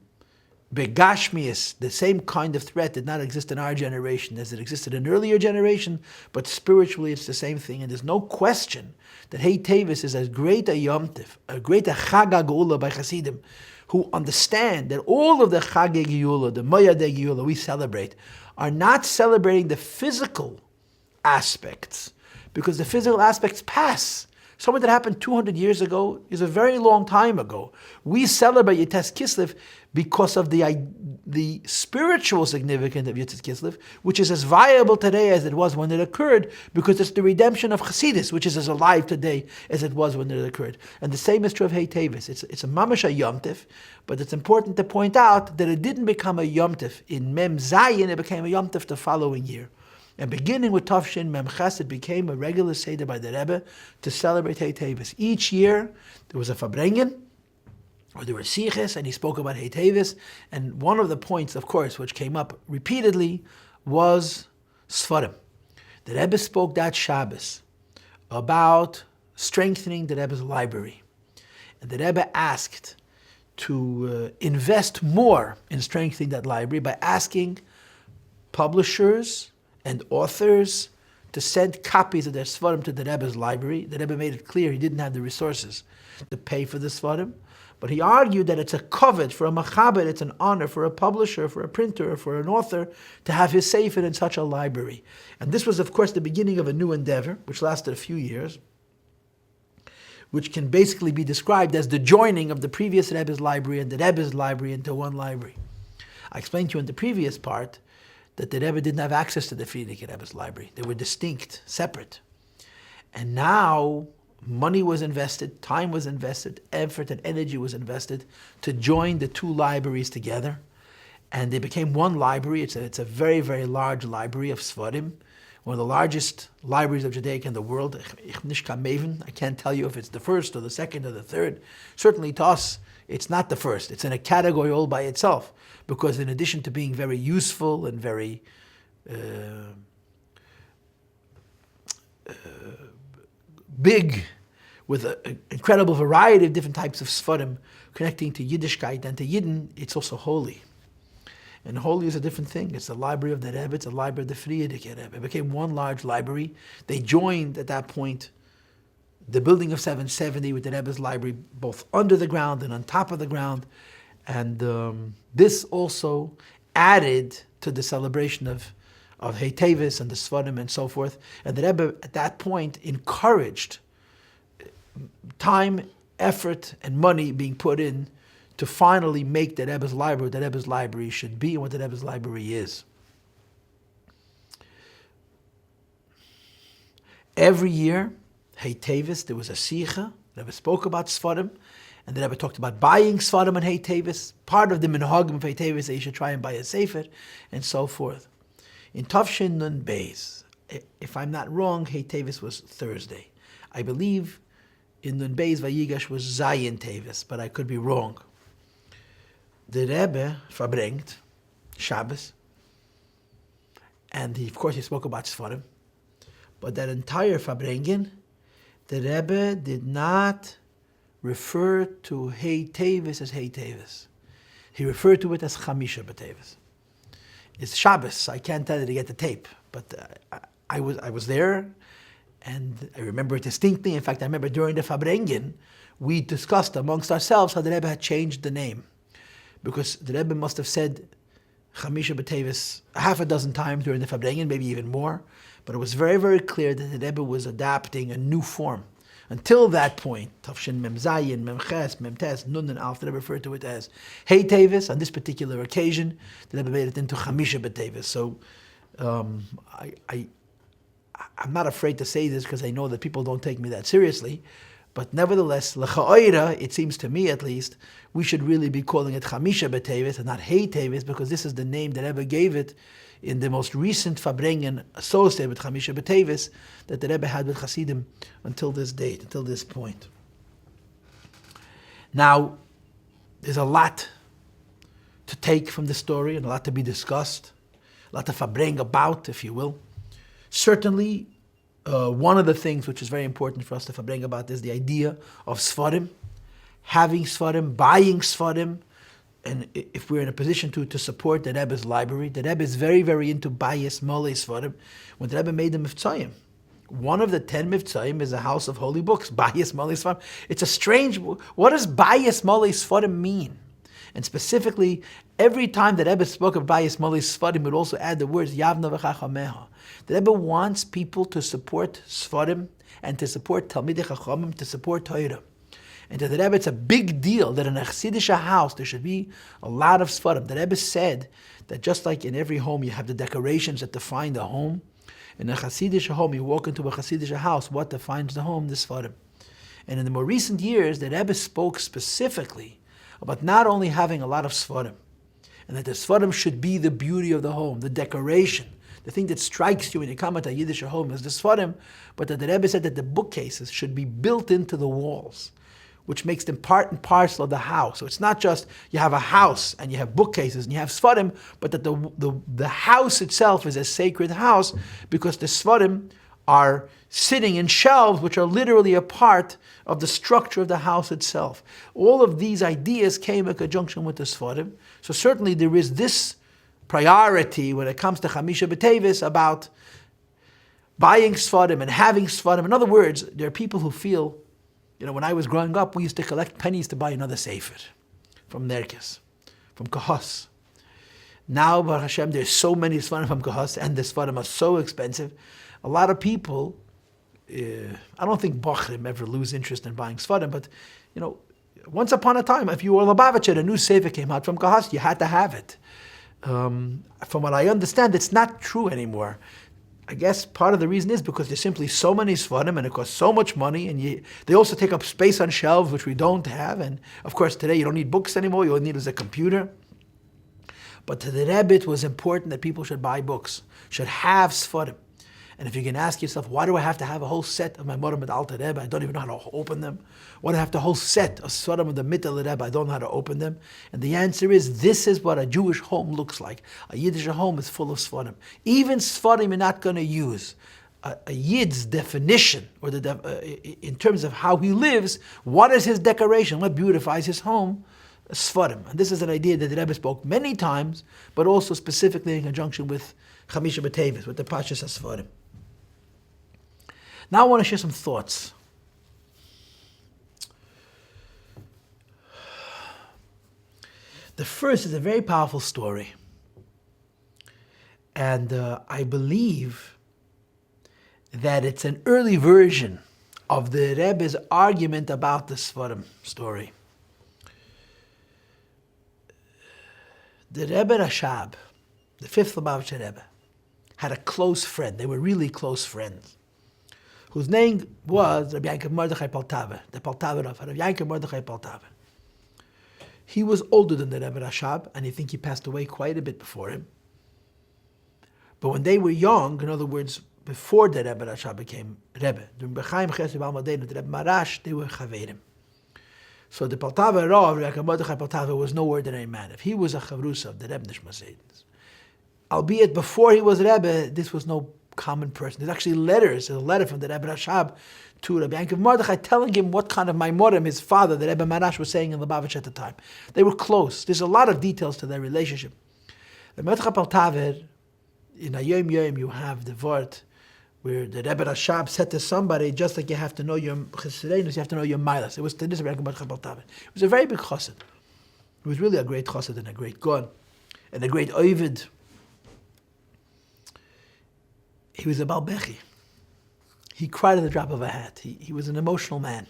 Speaker 1: Begashmias, the same kind of threat did not exist in our generation as it existed in an earlier generation, but spiritually it's the same thing, and there's no question that Hey Teves is as great a Yom Tov, a great a Chag HaGeula by Chassidim, who understand that all of the Chag HaGeula, the Moyad HaGeula we celebrate, are not celebrating the physical aspects, because the physical aspects pass. Something that happened 200 years ago is a very long time ago. We celebrate Yites Kislev because of the spiritual significance of Yites Kislev, which is as viable today as it was when it occurred, because it's the redemption of Chassidus, which is as alive today as it was when it occurred. And the same is true of Hey Teves. It's a mamash a Yom Tov, but it's important to point out that it didn't become a Yom Tov in Mem Zayin, it became a Yom Tov the following year. And beginning with Tavshin Mem Ches, it became a regular Seder by the Rebbe to celebrate Hey Teves. Each year, there was a Fabrengen, or there were Siches, and he spoke about Hey Teves. And one of the points, of course, which came up repeatedly was Sfarim. The Rebbe spoke that Shabbos about strengthening the Rebbe's library. And the Rebbe asked to invest more in strengthening that library by asking publishers and authors to send copies of their Svarim to the Rebbe's library. The Rebbe made it clear he didn't have the resources to pay for the Svarim, but he argued that it's a covet for a machaber, it's an honor for a publisher, for a printer, for an author to have his sefer in such a library. And this was, of course, the beginning of a new endeavor, which lasted a few years, which can basically be described as the joining of the previous Rebbe's library and the Rebbe's library into one library. I explained to you in the previous part that the Rebbe didn't have access to the Frierdiker Rebbe's library. They were distinct, separate. And now money was invested, time was invested, effort and energy was invested to join the two libraries together. And they became one library. It's a very, very large library of Sfarim, one of the largest libraries of Judaic in the world. I can't tell you if it's the first or the second or the third. Certainly to us, it's not the first. It's in a category all by itself, because in addition to being very useful and very big, with an incredible variety of different types of Sfarim connecting to Yiddishkeit and to Yidden, it's also holy. And holy is a different thing. It's the library of the Rebbe, it's the library of the Frierdiker Rebbe. It became one large library. They joined at that point the building of 770 with the Rebbe's library, both under the ground and on top of the ground. And this also added to the celebration of Hey Teves and the Sfarim and so forth. And the Rebbe at that point encouraged time, effort, and money being put in to finally make the Rebbe's library what the Rebbe's library should be and what the Rebbe's library is. Every year, Hey Teves, there was a Sicha. The Rebbe spoke about Sfarim, and the Rebbe talked about buying Sfarim and Hey Teves. Part of the minhagim of Hey Teves, that you should try and buy a sefer, and so forth. In Tavshin Nun Beis, if I'm not wrong, Hey Teves was Thursday. I believe in Nun Beis Vayigash was Zayin Teves, but I could be wrong. The Rebbe verbringt Shabbos, and of course he spoke about Sfarim, but that entire Fabrengen, the Rebbe did not refer to Hey Teves as Hey Teves. He referred to it as Chamisha B'Teves. It's Shabbos. I can't tell you to get the tape, but I was there, and I remember it distinctly. In fact, I remember during the Fabrengen, we discussed amongst ourselves how the Rebbe had changed the name, because the Rebbe must have said Chamisha B'Teves half a dozen times during the Fabrengen, maybe even more. But it was very, very clear that the Rebbe was adapting a new form. Until that point, Tafshin Mem Zayin, Mem Ches, Mem Tes, Nun and Alf, the Rebbe referred to it as Hey Teves. On this particular occasion, the Rebbe made it into Chamisha B'Teves. So I'm not afraid to say this because I know that people don't take me that seriously. But nevertheless, L'cha'oira, it seems to me at least, we should really be calling it Chamisha B'Teves and not Hey Teves, because this is the name that Rebbe gave it in the most recent Fabrengen associated with Chamisha B'Teves that the Rebbe had with Chassidim until this date, until this point. Now, there's a lot to take from the story and a lot to be discussed, a lot to Fabreng about, if you will. Certainly, one of the things which is very important for us to Fabreng about is the idea of Sfarim, having Sfarim, buying Sfarim, and if we're in a position to support the Rebbe's library. The Rebbe is very, very into Bayis Molei Sfarim. When the Rebbe made the Mivtzayim, one of the 10 Mivtzayim is a house of holy books, Bayis Molei Sfarim. It's a strange, what does Bayis Molei Sfarim mean? And specifically, every time that Rebbe spoke of Bayis Molei Sfarim, would also add the words Yavna v'chachameha. The Rebbe wants people to support Sfarim and to support Talmidei Chachamim, to support Torah. And to the Rebbe, it's a big deal that in a Chassidish house there should be a lot of Sfarim. The Rebbe said that just like in every home you have the decorations that define the home, in a Chassidish home, you walk into a Chassidish house, what defines the home? The Sfarim. And in the more recent years, the Rebbe spoke specifically about not only having a lot of Sfarim, and that the Sfarim should be the beauty of the home, the decoration, the thing that strikes you when you come at a Yiddish home is the Sfarim, but that the Rebbe said that the bookcases should be built into the walls, which makes them part and parcel of the house. So it's not just you have a house and you have bookcases and you have Sfarim, but that the house itself is a sacred house because the Sfarim are sitting in shelves which are literally a part of the structure of the house itself. All of these ideas came in conjunction with the Sfarim. So certainly there is this priority when it comes to Chamisha B'Teves about buying Sfarim and having Sfarim. In other words, there are people who feel, when I was growing up, we used to collect pennies to buy another Sefer from Nerkes, from Kahos. Now, Baruch Hashem, there's so many Sfarim from Kahos, and the Sfarim are so expensive. A lot of people, I don't think Bachrim ever lose interest in buying Sfarim, but, once upon a time, if you were Lubavitcher, a new Sefer came out from Kahos, you had to have it. From what I understand, it's not true anymore. I guess part of the reason is because there's simply so many Sfarim and it costs so much money, and they also take up space on shelves, which we don't have. And of course, today you don't need books anymore, all you need is a computer. But to the Rebbe, it was important that people should buy books, should have Sfarim. And if you can ask yourself, why do I have to have a whole set of my Morim and Alter Rebbe? I don't even know how to open them. Why do I have the whole set of Sfarim of the Mittel Rebbe? I don't know how to open them. And the answer is, this is what a Jewish home looks like. A Yiddish home is full of Sfarim. Even Sfarim you're not going to use. A Yid's definition, or in terms of how he lives, what is his decoration? What beautifies his home? Sfarim. And this is an idea that the Rebbe spoke many times, but also specifically in conjunction with Chamisha B'Teves, with the Pashas HaSfarim. Now I want to share some thoughts. The first is a very powerful story. And I believe that it's an early version of the Rebbe's argument about the Sfarim story. The Rebbe Rashab, the fifth Lubavitcher Rebbe, had a close friend. They were really close friends, whose name was Rabbi Yossi Paltiel, the Paltiel of Rabbi Yossi Paltiel. He was older than the Rebbe Rashab, and I think he passed away quite a bit before him. But when they were young, in other words, before the Rebbe Rashab became Rebbe, during B'chaim Ches B'Almadeinu, the Rebbe Marash, they were Chaverim. So the Paltiel Rav, Rabbi Yossi Paltiel, was no ordinary man. If he was a Chavrusa of the Rebbe Nishmaseidins, albeit before he was Rebbe, this was no common person. There's actually letters, a letter from the Rebbe Rashab to Rabbi Yankiv Mordechai telling him what kind of Maimorim his father, the Rebbe Marash, was saying in Lubavitch at the time. They were close. There's a lot of details to their relationship. The Mordechai Paltiel, in Hayom Yom, you have the word where the Rebbe Rashab said to somebody, just like you have to know your Chassidim, you have to know your Milas. It was to this Rabbi Mordechai Paltiel. It was a very big Chassid. He was really a great Chassid and a great God and a great Ovid. He was a Balbechi. He cried at the drop of a hat. He was an emotional man.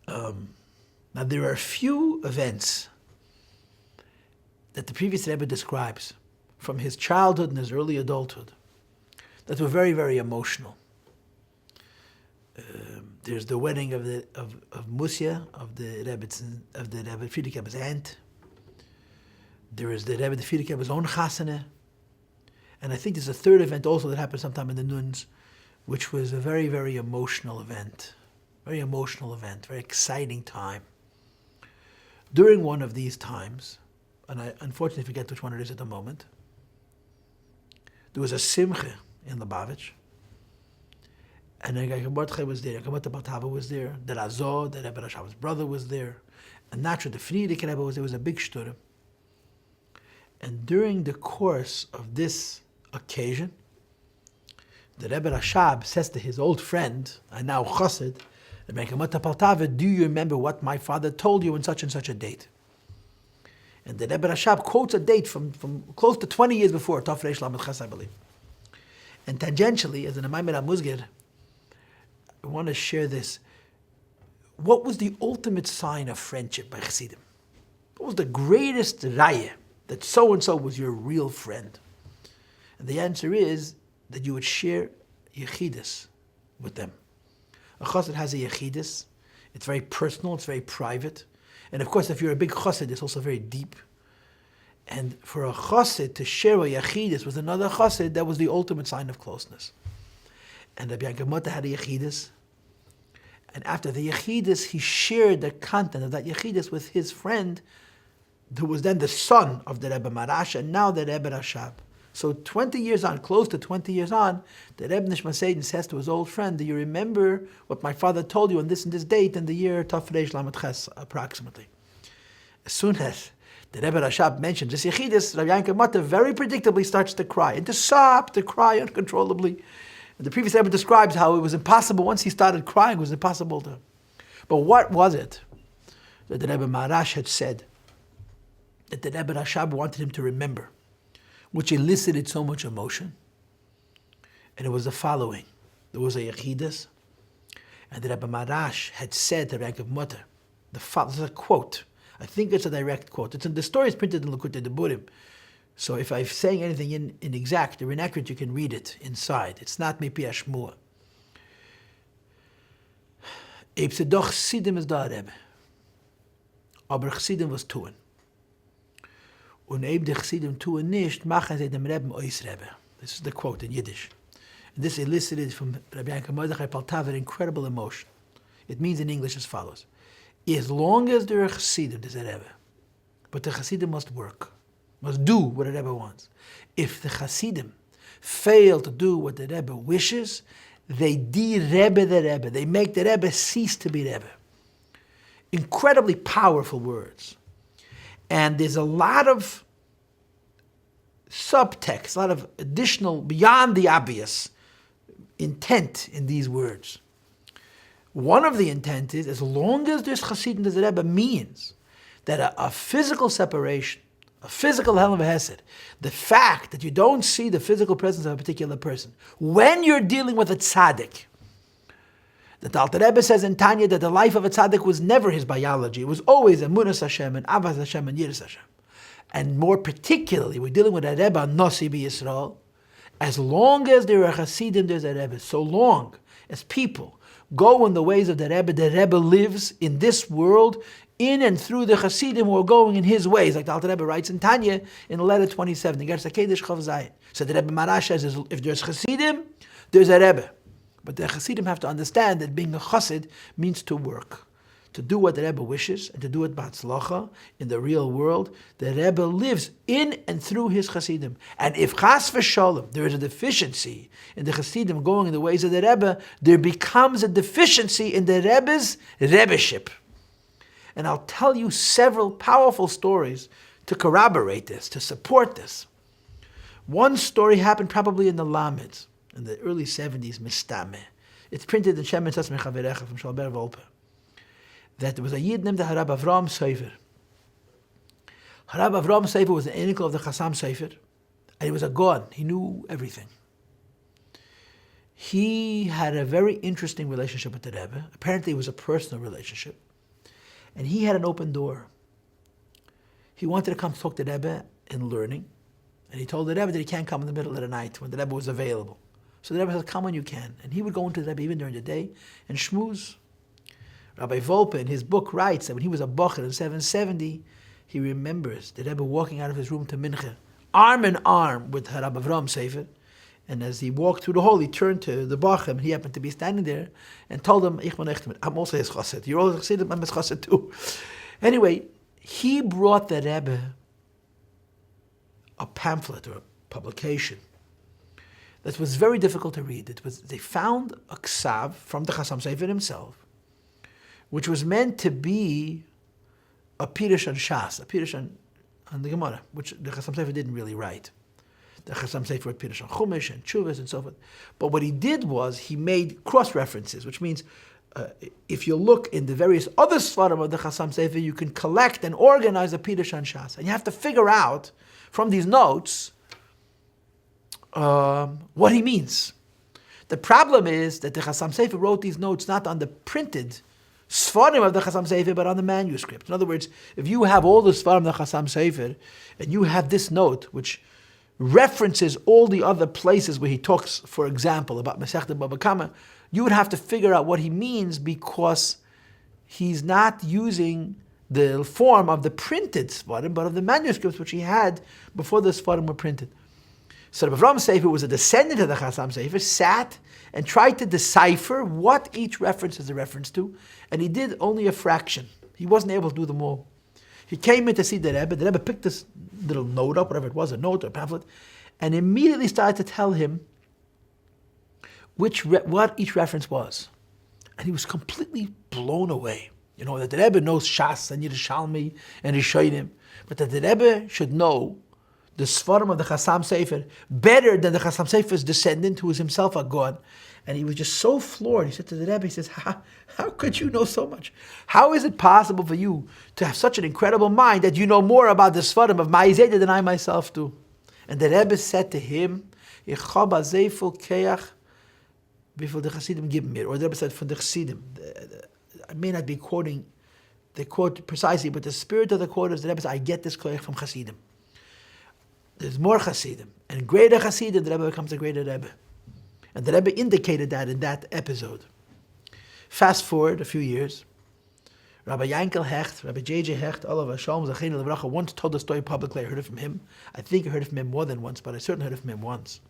Speaker 1: Now, there are a few events that the previous Rebbe describes from his childhood and his early adulthood that were very, very emotional. There's the wedding of Musya, of the Rebbe Friedekebe's aunt. There is the Rebbe Friedekebe's own chasana. And I think there's a third event also that happened sometime in the Nuns, which was a very, very emotional event. Very emotional event, very exciting time. During one of these times, and I unfortunately forget which one it is at the moment, there was a simcha in Lubavitch, and Rebbe Mordechai was there, Rebbe Baltava was there, the Razor, the Rebbe Rashab's brother was there, and naturally the Friedeker Rebbe was there. It was a big shturim. And during the course of this occasion, the Rebbe Rashab says to his old friend, and now Chassid, do you remember what my father told you on such and such a date? And the Rebbe Rashab quotes a date from close to 20 years before, Tov Reish Lamed Ches, I believe. And tangentially, as an Amaimer HaMuzgir, I want to share this. What was the ultimate sign of friendship by Chassidim? What was the greatest raya that so-and-so was your real friend? And the answer is that you would share yechidus with them. A chassid has a yechidus. It's very personal, it's very private. And of course, if you're a big chassid, it's also very deep. And for a chassid to share a yechidus with another chassid, that was the ultimate sign of closeness. And Rabbi Yankel had a yechidus. And after the yechidus, he shared the content of that yechidus with his friend, who was then the son of the Rebbe Marash, and now the Rebbe Rashab. So 20 years on, close to 20 years on, the Rebbe Nishma Seidin says to his old friend, do you remember what my father told you on this and this date in the year Tov Reish Lamed Ches, approximately? As soon as the Rebbe Rashab mentioned this Yechidus, Rabbi Yankel Mata very predictably starts to cry, and to sob, to cry uncontrollably. And the previous Rebbe describes how it was impossible, once he started crying, it was impossible to... But what was it that the Rebbe Marash had said that the Rebbe Rashab wanted him to remember, which elicited so much emotion? And it was the following. There was a Yechidus, and the Rebbe Marash had said to Rabbi Mutter, this is a quote. I think it's a direct quote. The story is printed in Likutei Deburim. So if I'm saying anything inexact or inaccurate, you can read it inside. It's not Mipi Ashmua. Eibse doch Chassidim is da Rebbe. Aber Chassidim was tun. Und eben die Chassidim tun nicht, machen sie dem Rebbe ois Rebbe. This is the quote in Yiddish. And this elicited from Rabbi Yossi Paltiel incredible emotion. It means in English as follows. As long as there are Chassidim, there's a Rebbe. But the Chassidim must work, must do what the Rebbe wants. If the Chassidim fail to do what the Rebbe wishes, they de-Rebbe the Rebbe. They make the Rebbe cease to be Rebbe. Incredibly powerful words. And there's a lot of subtext, a lot of additional, beyond the obvious, intent in these words. One of the intent is, as long as there's Chassidim, there's a Rebbe, means that a physical separation, a physical hell of a hesed, the fact that you don't see the physical presence of a particular person, when you're dealing with a tzaddik, the Alter Rebbe says in Tanya that the life of a tzaddik was never his biology. It was always Emunas Hashem and Avas Hashem and Yiras Hashem. And more particularly, we're dealing with a Rebbe, Nosi B'Yisrael. As long as there are Chassidim, there's a Rebbe. So long as people go in the ways of the Rebbe lives in this world, in and through the Chassidim who are going in his ways. Like the Alter Rebbe writes in Tanya in letter 27, the Gersa Kedesh Chav Zayin. So the Rebbe Marash says, if there's Chassidim, there's a Rebbe. But the Chassidim have to understand that being a Chassid means to work, to do what the Rebbe wishes, and to do it b'atzlacha in the real world. The Rebbe lives in and through his Chassidim. And if Chas v'Sholem, there is a deficiency in the Chassidim going in the ways of the Rebbe, there becomes a deficiency in the Rebbe's Rebbeship. And I'll tell you several powerful stories to corroborate this, to support this. One story happened probably in the Lamed, in the early 70s, Mistame. It's printed in Shemen Tzas Mechaverecha from Shalber Volpe. That there was a Yid named Harab Avram Sefer. Harab Avram Sefer was the uncle of the Chassam Sefer, and he was a God. He knew everything. he had a very interesting relationship with the Rebbe. Apparently it was a personal relationship. And he had an open door. He wanted to come talk to the Rebbe in learning. And he told the Rebbe that he can't come in the middle of the night when the Rebbe was available. So the Rebbe said, come when you can. And he would go into the Rebbe even during the day and schmooze. Rabbi Volpe in his book writes that when he was a bocher in 770, he remembers the Rebbe walking out of his room to Mincha, arm in arm with Rabbi Avram Sefer. And as he walked through the hall, he turned to the bocher, and he happened to be standing there, and told him, I'm also his chassid. You're also chassid, I'm his chassid too. Anyway, he brought the Rebbe a pamphlet or a publication that was very difficult to read. They found a ksav from the Chassam Sofer himself, which was meant to be a Pirush on Shas, a Pirush on the Gemara, which the Chassam Sofer didn't really write. The Chassam Sofer wrote Pirush on Chumash and Chuvas and so forth. But what he did was he made cross-references, which means if you look in the various other Svarim of the Chassam Sofer, you can collect and organize a Pirush on Shas. And you have to figure out from these notes what he means. The problem is that the Chassam Sofer wrote these notes not on the printed Sfarim of the Chassam Sofer, but on the manuscript. In other words, if you have all the Sfarim of the Chassam Sofer, and you have this note, which references all the other places where he talks, for example, about Masechta Baba Kama, you would have to figure out what he means, because he's not using the form of the printed Sfarim, but of the manuscripts which he had before the Sfarim were printed. So Rabbi Avram Sefer, who was a descendant of the Chassam Sofer, sat and tried to decipher what each reference is a reference to, and he did only a fraction. He wasn't able to do them all. He came in to see the Rebbe. The Rebbe picked this little note up, whatever it was, a note or a pamphlet, and immediately started to tell him what each reference was. And he was completely blown away. You know, that the Rebbe knows Shas and Yerushalmi and Rishonim, but that the Rebbe should know the Sfarim of the Chassam Sofer better than the Chassam Sofer's descendant, who was himself a God. And he was just so floored. He said to the Rebbe, he says, how could you know so much? How is it possible for you to have such an incredible mind that you know more about the Sfarim of Ma'izeda than I myself do? And the Rebbe said to him, Ich hab a zeifel keach before the Chassidim gib mir. Or the Rebbe said, from the Chassidim. I may not be quoting the quote precisely, but the spirit of the quote is the Rebbe says, I get this keach from Chassidim. There's more Chassidim. And greater Chassidim, the Rebbe becomes a greater Rebbe. And the Rebbe indicated that in that episode. Fast forward a few years. Rabbi Yankel Hecht, Rabbi J.J. Hecht, all of us, Shalom Zachin Levracha, once told the story publicly. I heard it from him. I think I heard it from him more than once, but I certainly heard it from him once.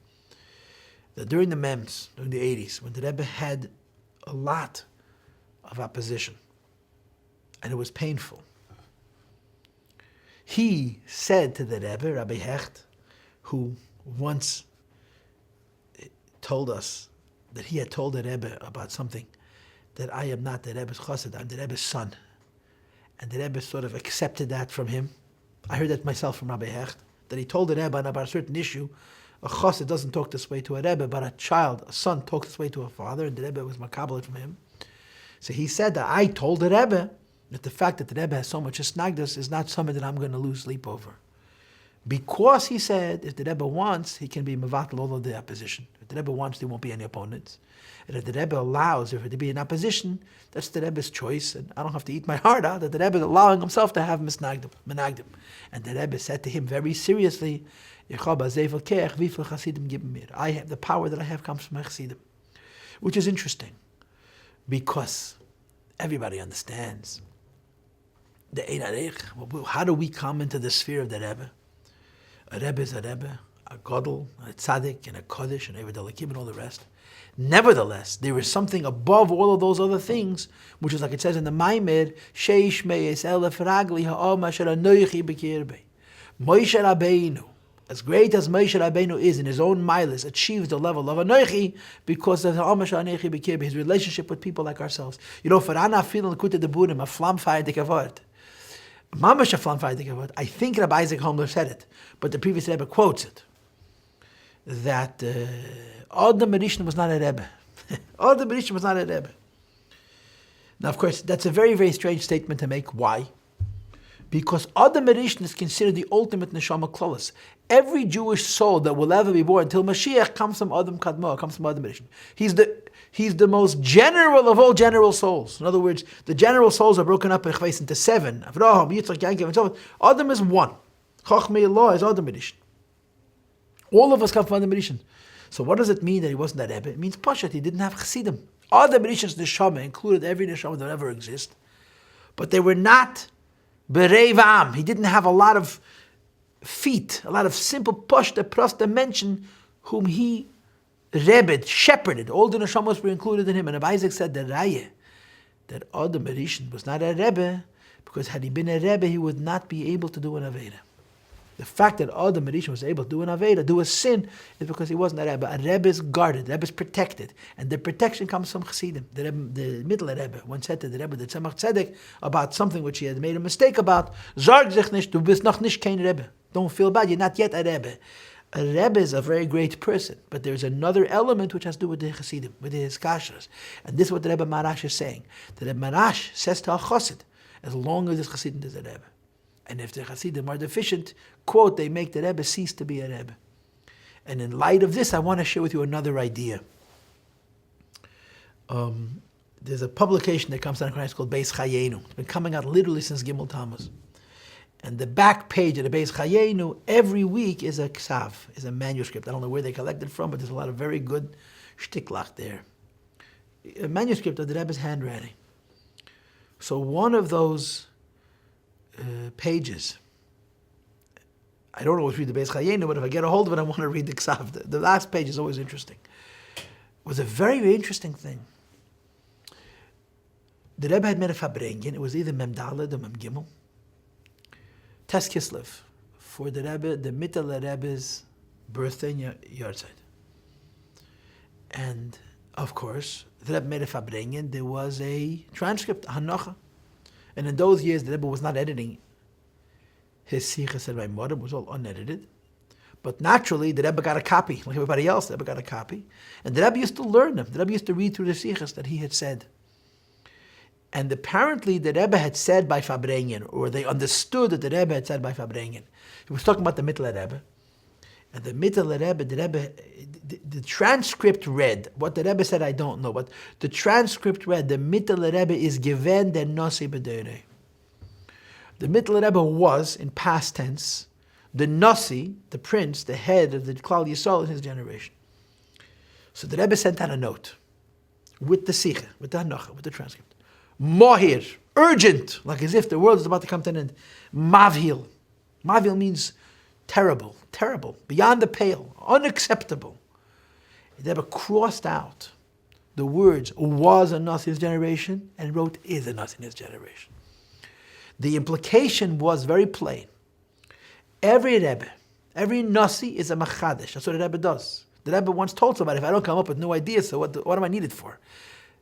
Speaker 1: That during the MEMS, during the 80s, when the Rebbe had a lot of opposition, and it was painful, he said to the Rebbe, Rabbi Hecht, who once told us that he had told the Rebbe about something, that I am not the Rebbe's chassid, I'm the Rebbe's son. And the Rebbe sort of accepted that from him. I heard that myself from Rabbi Hecht, that he told the Rebbe about a certain issue. A chassid doesn't talk this way to a Rebbe, but a son talks this way to a father, and the Rebbe was makabel from him. So he said that I told the Rebbe that the fact that the Rebbe has so much snagdus is not something that I'm going to lose sleep over. Because he said, if the Rebbe wants, he can be mevatel all of the opposition. If the Rebbe wants, there won't be any opponents. And if the Rebbe allows there to be an opposition, that's the Rebbe's choice, and I don't have to eat my heart out that the Rebbe is allowing himself to have menagdim. And the Rebbe said to him very seriously, I have the power that I have comes from my Chassidim. Which is interesting, because everybody understands the Ein Arech. How do we come into the sphere of the Rebbe? A Rebbe is a Rebbe, a Godel, a Tzaddik, and a Kodesh, and Eved Elikim, and all the rest. Nevertheless, there is something above all of those other things, which is like it says in the Maimer, Sheish Meis Elef Ragli Ha'om Asher Anoichi B'Kirbe. Moshe Rabbeinu, as great as Moshe Rabbeinu is in his own milas, achieves the level of Anoichi because of Ha'om Asher Anoichi B'Kirbe, his relationship with people like ourselves. You know, for Ana Filen Kute de Burim, a flamfire dekavot. Mamash a flamfire dekavot. I think Rabbi Isaac Homler said it, but the previous Rebbe quotes it. That Adam Rishon was not a Rebbe. Adam Rishon was not a Rebbe. Now, of course, that's a very, very strange statement to make. Why? Because Adam Rishon is considered the ultimate neshama klaus. Every Jewish soul that will ever be born until Mashiach comes from Adam Kadmah, comes from Adam Rishon. He's the most general of all general souls. In other words, the general souls are broken up into 7. Avraham, Yitzchak, Yaakov, and so on. Adam is 1. Chachmei Allah is Adam Rishon. All of us come from Adam Rishon. So what does it mean that he wasn't that Rebbe? It means Pashat, he didn't have Chassidim. Adam Rishon's neshama included every neshama that ever exists, but they were not Berev Am. He didn't have a lot of feet, a lot of simple Pashta Prasta mention whom he Rebbe, shepherded. All the neshamas were included in him. And Rabbi Isaac said that Raya, that Adam Rishon was not a Rebbe, because had he been a Rebbe, he would not be able to do an Aveda. The fact that Adam Rishon was able to do an Aveda, do a sin, is because he wasn't a Rebbe. A Rebbe is guarded, a Rebbe is protected. And the protection comes from Chassidim. The middle Rebbe once said to the Rebbe, the Tzemach Tzedek, about something which he had made a mistake about, Zarg sich nicht, du bist noch nicht kein Rebbe. Don't feel bad, you're not yet a Rebbe. A Rebbe is a very great person, but there's another element which has to do with the Chassidim, with his Kashras. And this is what the Rebbe Marash is saying. The Rebbe Marash says to a Chassid, as long as this Chassidim is a Rebbe. And if the Chassidim are deficient, quote, they make the Rebbe cease to be a Rebbe. And in light of this, I want to share with you another idea. There's a publication that comes out in Christ called Beis Chayenu. It's been coming out literally since Gimel Tammuz. And the back page of the Beis Chayenu every week is a ksav, is a manuscript. I don't know where they collected from, but there's a lot of very good shtiklach there. A manuscript of the Rebbe's handwriting. So one of those pages, I don't always read the Beis Chayenu, but if I get a hold of it, I want to read the ksav. The last page is always interesting. It was a very, very interesting thing. The Rebbe had made a fabrengen. It was either Mem Daled or Mem Gimel. Tes Kislev, for the Rebbe, the Mittel Rebbe's birthday in Yartzeit. And, of course, the Rebbe made a fabrengen. There was a transcript, a hanocha. And in those years, the Rebbe was not editing his Sichas and Maimorim. It was all unedited. But naturally, the Rebbe got a copy. Like everybody else, the Rebbe got a copy. And the Rebbe used to learn them. The Rebbe used to read through the Sichas that he had said. And apparently the Rebbe had said by Fabrengen, or they understood that the Rebbe had said by Fabrengen. He was talking about the Mittel Rebbe. And the Mittel Rebbe, the transcript read, what the Rebbe said I don't know, but the transcript read, the Mittel Rebbe is given the Nasi B'Deirei. The Mittel Rebbe was, in past tense, the Nasi, the prince, the head of the Klal Yisrael in his generation. So the Rebbe sent out a note with the Sicha, with the Hanocha, with the transcript. Mohir, urgent, like as if the world is about to come to an end. Mavhil. Mavhil means terrible, terrible, beyond the pale, unacceptable. The Rebbe crossed out the words was a Nasi in his generation and wrote is a Nasi in his generation. The implication was very plain. Every Rebbe, every Nasi is a Machadish. That's what the Rebbe does. The Rebbe once told somebody, if I don't come up with new ideas, so what am I needed for?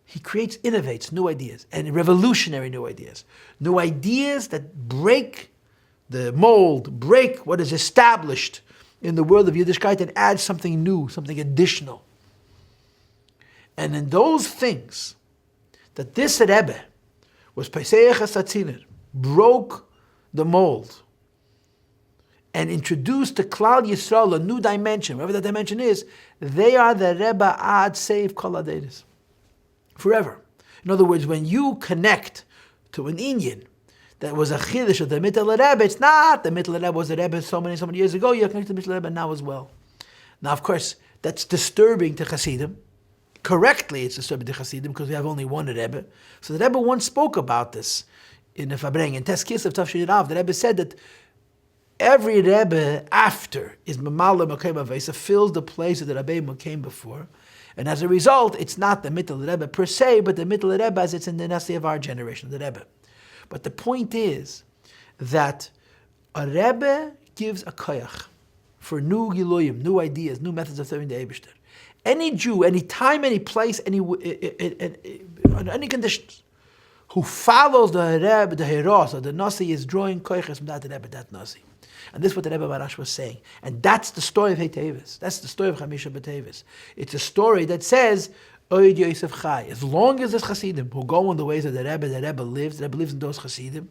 Speaker 1: He innovates new ideas, and revolutionary new ideas. New ideas that break the mold, break what is established in the world of Yiddishkeit and add something new, something additional. And in those things, that this Rebbe was Pesach HaSatziner, broke the mold, and introduced to Klal Yisrael a new dimension, whatever that dimension is, they are the Rebbe Ad Save Kol Adeiros. Forever. In other words, when you connect to an Indian that was a chiddush of the Mittel Rebbe, it's not the Mittel Rebbe was the Rebbe so many years ago, you're connected to the Mittel Rebbe now as well. Now, of course, that's disturbing to Chassidim. Correctly, it's disturbing to Chassidim because we have only one Rebbe. So the Rebbe once spoke about this in the Fabreng. In Tes Kislev Tafshin Rav, the Rebbe said that every Rebbe after is Mamala Makim Avesa fills the place that the Rebbe came before. And as a result, it's not the Mittel Rebbe per se, but the Mittel Rebbe as it's in the Nasi of our generation, the Rebbe. But the point is that a Rebbe gives a koyach for new Giloyim, new ideas, new methods of serving the Eibishter. Any Jew, any time, any place, under any conditions, who follows the Rebbe, the Heros, or the Nasi is drawing koyches from that Rebbe, that Nasi. And this is what the Rebbe Marash was saying. And that's the story of Teves. That's the story of Chamisha B'Teves. It's a story that says, Oid Yosef Chai. As long as there's Chassidim who go in the ways of the Rebbe lives in those Chassidim.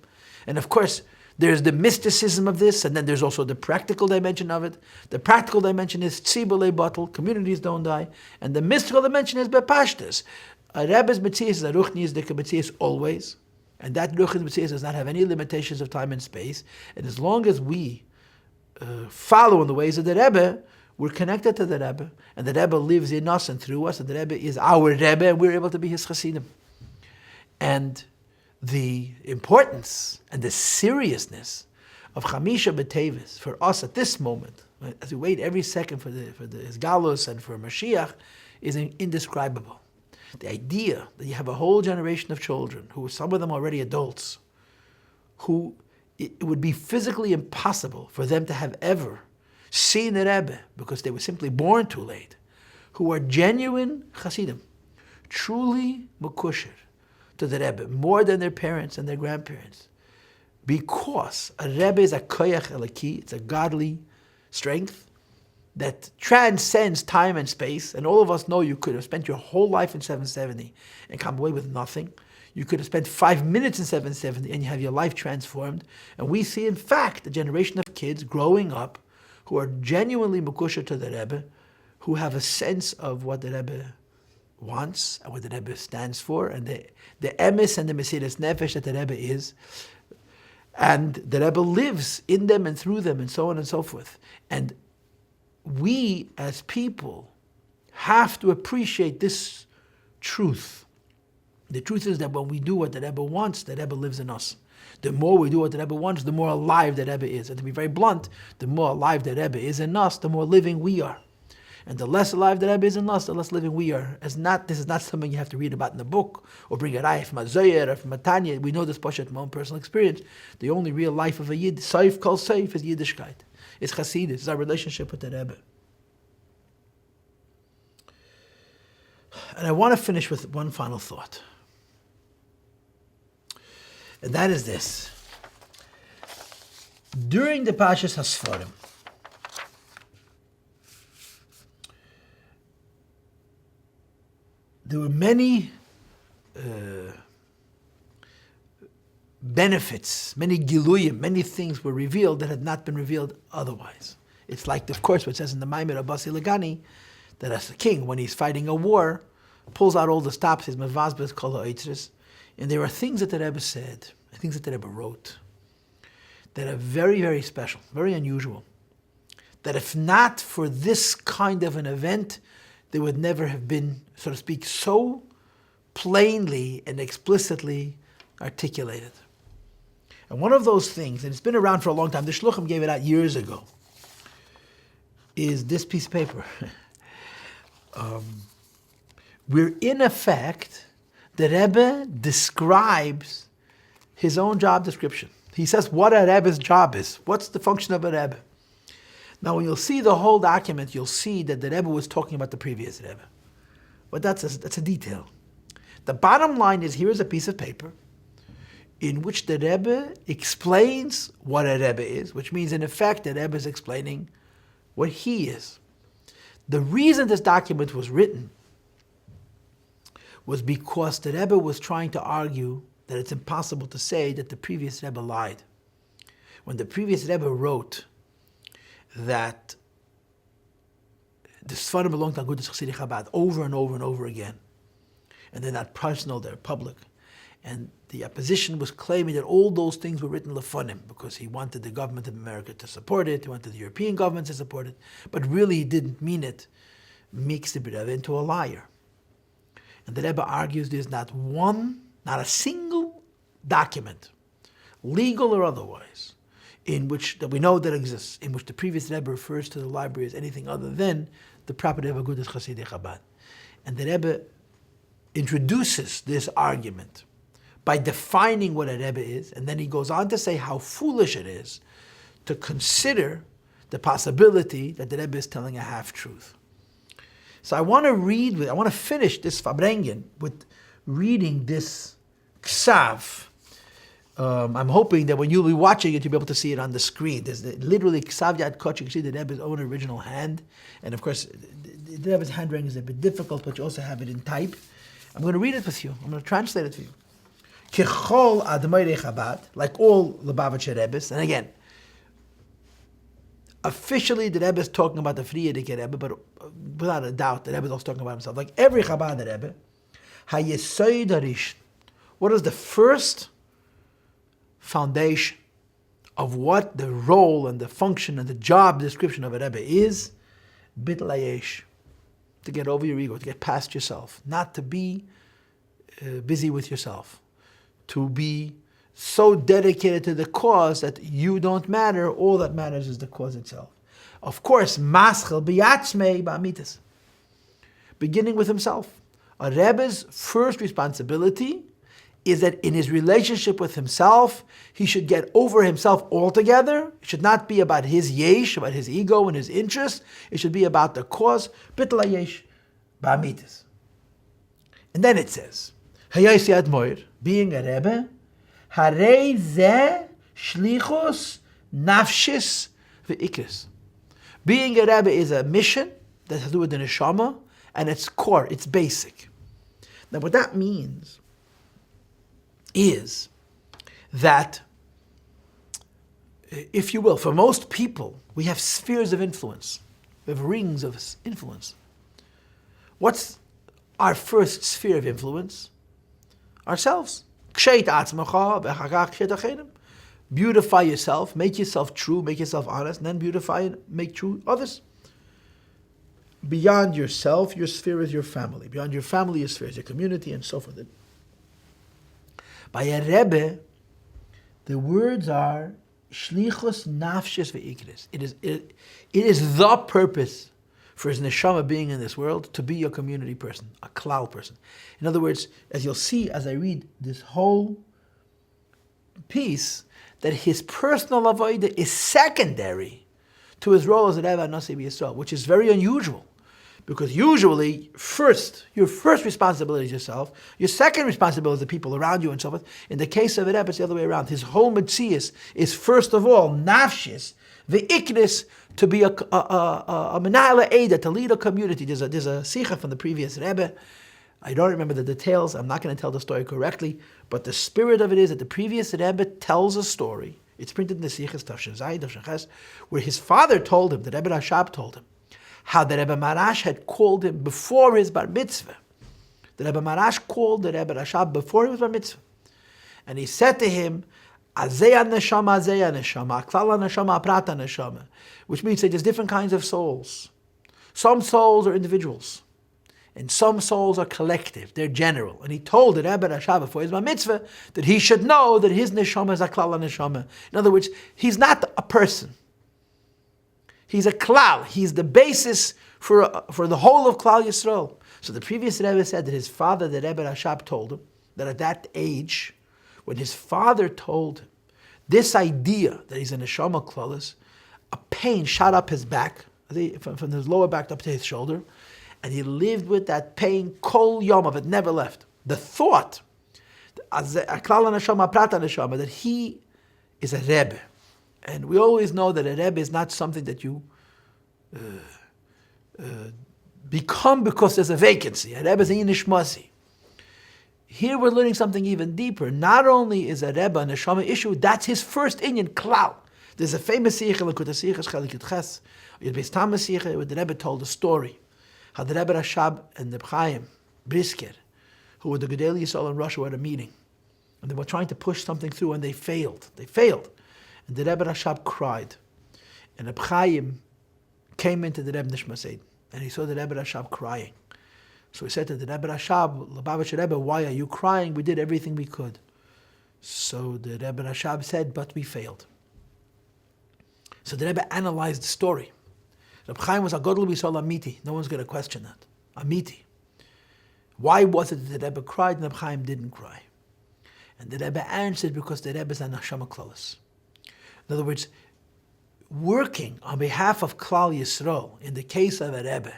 Speaker 1: And of course, There's the mysticism of this, and then there's also the practical dimension of it. The practical dimension is tzibur lebatel, communities don't die, and the mystical dimension is bepashtus. A Rebbe's Metzias is a ruchnius dika Metzias always, and that ruchnius Metzias does not have any limitations of time and space. And as long as we follow in the ways of the Rebbe, we're connected to the Rebbe, and the Rebbe lives in us and through us, and the Rebbe is our Rebbe, and we're able to be his Chassidim. And the importance and the seriousness of Chamisha B'Teves for us at this moment, as we wait every second for the Isgalus and for Mashiach, is indescribable. The idea that you have a whole generation of children, who some of them already adults, who it would be physically impossible for them to have ever seen the Rebbe because they were simply born too late, who are genuine Chassidim, truly Mekusher to the Rebbe, more than their parents and their grandparents. Because a Rebbe is a koyach elaki, it's a godly strength that transcends time and space, and all of us know you could have spent your whole life in 770 and come away with nothing. You could have spent 5 minutes in 770 and you have your life transformed. And we see, in fact, a generation of kids growing up who are genuinely Mekusher to the Rebbe, who have a sense of what the Rebbe wants and what the Rebbe stands for, and the emes and the Mesiras Nefesh that the Rebbe is, and the Rebbe lives in them and through them, and so on and so forth. And we as people have to appreciate this truth. The truth is that when we do what the Rebbe wants, the Rebbe lives in us. The more we do what the Rebbe wants, the more alive the Rebbe is. And to be very blunt, the more alive the Rebbe is in us, the more living we are. And the less alive the Rebbe is in us, the less living we are. This is not something you have to read about in the book, or bring a raya from a Zoyer or from a Tanya. We know this Pashat from my own personal experience. The only real life of a Yid, Seif kol Seif, is Yiddishkeit. It's Chassidus, it's our relationship with the Rebbe. And I want to finish with one final thought. And that is this. During the Parshas HaSfarim, there were many benefits, many giluyim, many things were revealed that had not been revealed otherwise. It's like, of course, what says in the Maimer of Basi Lagani, that as a king, when he's fighting a war, pulls out all the stops, his mevazbes kol ha'oitzres, and there are things that the Rebbe said, things that the Rebbe wrote, that are very, very special, very unusual. That if not for this kind of an event, they would never have been, so to speak, so plainly and explicitly articulated. And one of those things, and it's been around for a long time, the Shluchim gave it out years ago, is this piece of paper. Where in effect, the Rebbe describes his own job description. He says what a Rebbe's job is. What's the function of a Rebbe? Now, when you'll see the whole document, you'll see that the Rebbe was talking about the previous Rebbe. But that's a detail. The bottom line is, here is a piece of paper in which the Rebbe explains what a Rebbe is, which means, in effect, the Rebbe is explaining what he is. The reason this document was written was because the Rebbe was trying to argue that it's impossible to say that the previous Rebbe lied. When the previous Rebbe wrote that the Sfarim belong to Agudas Chassidim Chabad over and over and over again, and they're not personal, they're public, and the opposition was claiming that all those things were written lefonim because he wanted the government of America to support it, he wanted the European governments to support it, but really he didn't mean it, makes the Rebbe into a liar. And the Rebbe argues there's not a single document, legal or otherwise, in which, that we know that exists, in which the previous Rebbe refers to the library as anything other than the property of Agudas Chassidim Chabad. And the Rebbe introduces this argument by defining what a Rebbe is, and then he goes on to say how foolish it is to consider the possibility that the Rebbe is telling a half-truth. So I want to finish this Fabrengen with reading this Ksav. I'm hoping that when you'll be watching it, you'll be able to see it on the screen. There's literally Ksav Yad Koch. You can see the Rebbe's own original hand. And of course, the Rebbe's handwriting is a bit difficult, but you also have it in type. I'm going to read it with you. I'm going to translate it for you. Kichol Admoirei Chabad, like all Lubavitcher Rebbes. And again, officially the Rebbe is talking about the Frierdiker Rebbe, but without a doubt the Rebbe is also talking about himself. Like every Chabad Rebbe, HaYesoid HaRishon. What is the first foundation of what the role and the function and the job description of a Rebbe is? Bittul Hayesh. To get over your ego, to get past yourself, not to be busy with yourself, to be so dedicated to the cause that you don't matter, all that matters is the cause itself. Of course, maschel biyatzmei ba'amitas, beginning with himself. A Rebbe's first responsibility is that in his relationship with himself, he should get over himself altogether. It should not be about his yesh, about his ego and his interest. It should be about the cause. Bittul hayesh ba'amitas. And then it says, Hayaysi Admoir, being a Rebbe, Harei ze shlichus nafshis ve'ikris. Being a Rebbe is a mission that has to do with the neshama, and it's core, it's basic. Now what that means is that, if you will, for most people, we have spheres of influence. We have rings of influence. What's our first sphere of influence? Ourselves. Beautify yourself, make yourself true, make yourself honest, and then beautify and make true others. Beyond yourself, your sphere is your family. Beyond your family, your sphere is your community, and so forth. By a Rebbe, the words are shlichus nafshis ve'ikris. It is the purpose for his neshama being in this world to be a community person, a klal person. In other words, as you'll see as I read this whole piece, that his personal avodah is secondary to his role as a Rebbe Nasi B'Yisrael, which is very unusual. Because usually, your first responsibility is yourself, your second responsibility is the people around you and so forth. In the case of a Rebbe, it's the other way around. His whole metzius is first of all, nafshis, the iknis, to be a menala eda, to lead a community. There's a sikha from the previous Rebbe. I don't remember the details, I'm not going to tell the story correctly, but the spirit of it is that the previous Rebbe tells a story. It's printed in the Sichas Tafshin Zayin, Tafshin Ches, where his father told him, the Rebbe Rashab told him, how the Rebbe Marash had called him before his bar mitzvah. The Rebbe Marash called the Rebbe Rashab before he was bar mitzvah. And he said to him, Azeya neshama, klala neshama, prata neshama, which means that there's different kinds of souls. Some souls are individuals, and some souls are collective, they're general. And he told the Rebbe Rashab before his bar mitzvah that he should know that his neshama is a klala neshama. In other words, he's not a person. He's a klal. He's the basis for the whole of Klal Yisrael. So the previous Rebbe said that his father, the Rebbe Rashab, told him that at that age, when his father told him this idea that he's a neshama klalis, a pain shot up his back, from his lower back up to his shoulder, and he lived with that pain kol yom of it, never left. The thought, that he is a Rebbe. And we always know that a Rebbe is not something that you become because there's a vacancy. A Rebbe is a nishmasi. Here we're learning something even deeper. Not only is a Rebbe a neshama issue, that's his first inyan, klal. There's a famous sikha, Lekut HaSichas, Chelik Ches, Yud Beis Tammuz sikha, where the Rebbe told a story. How the Rebbe Rashab and the Chaim Brisker, who were the Gedolei Yisrael in Russia, were at a meeting. And they were trying to push something through, and they failed. And the Rebbe Rashab cried. And Reb Chaim came into the Rebbe Nishmas Eid, and he saw the Rebbe Rashab crying. So he said to the Rebbe Rashab, Lubavitcher Rebbe, why are you crying? We did everything we could. So the Rebbe Rashab said, but we failed. So the Rebbe analyzed the story. Reb Chaim was a Godel Yisrael Amiti. No one's going to question that. Amiti. Why was it that the Rebbe cried and Reb Chaim didn't cry? And the Rebbe answered, because the Rebbe is a Neshama Klaus. In other words, working on behalf of Klal Yisrael, in the case of a Rebbe,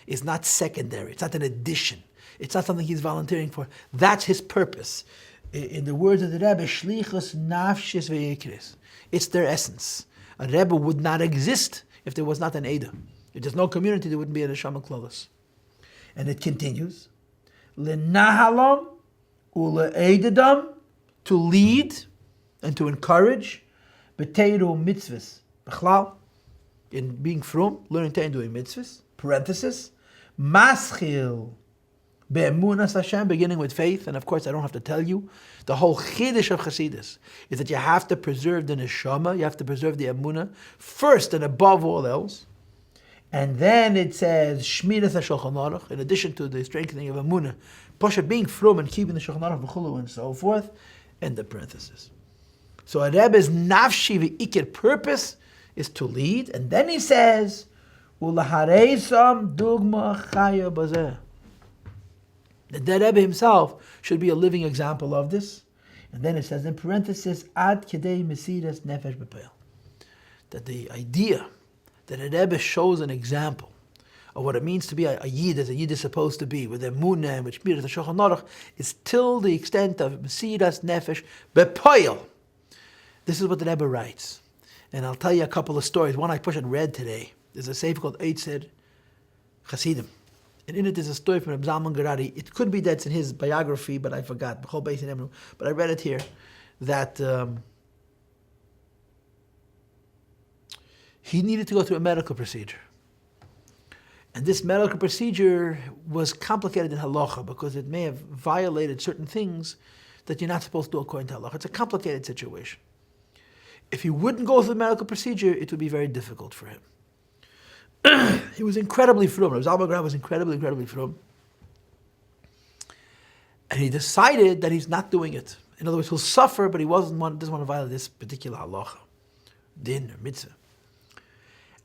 Speaker 1: is not secondary. It's not an addition. It's not something he's volunteering for. That's his purpose. In the words of the Rebbe, shlichus nafshis ve'ikris. It's their essence. A Rebbe would not exist if there was not an Eda. If there's no community, there wouldn't be a Neshama Klaus. And it continues, L'nahalam u'le'edadam to lead and to encourage, b'teiru mitzvahs, b'chlal, in being frum, learning Torah and doing mitzvahs, parenthesis, maschil, be'emunas Hashem, beginning with faith, and of course I don't have to tell you, the whole chiddush of Chassidus is that you have to preserve the neshama, you have to preserve the emunah, first and above all else. And then it says, Shmiras HaShulchan Aruch, in addition to the strengthening of emunah, Pasha being frum and keeping the Shulchan Aruch v'chulu and so forth, end the parenthesis. So a Rebbe's nafshi v'ikir purpose is to lead, and then he says, Ulahareisam dugma chaya bazeh. The Rebbe himself should be a living example of this. And then it says in parenthesis, Ad kedei mesiras nefesh b'peil. That the idea that a Rebbe shows an example of what it means to be a Yid, as a Yid is supposed to be, with emunah and with shmiras the Shulchan Aruch, is till the extent of mesiras nefesh b'peil. This is what the Rebbe writes. And I'll tell you a couple of stories. One I pushed and read today. There's a sefer called Eitzer Chassidim. And in it is a story from Reb Zalman Gerari. It could be that's in his biography, but I forgot. But I read it here. That he needed to go through a medical procedure. And this medical procedure was complicated in halacha because it may have violated certain things that you're not supposed to do according to halacha. It's a complicated situation. If he wouldn't go through the medical procedure, it would be very difficult for him. He was incredibly frum. Rabbi Zalman Gerari was incredibly frum. And he decided that he's not doing it. In other words, he'll suffer, but he doesn't want to violate this particular halacha, din or mitzvah.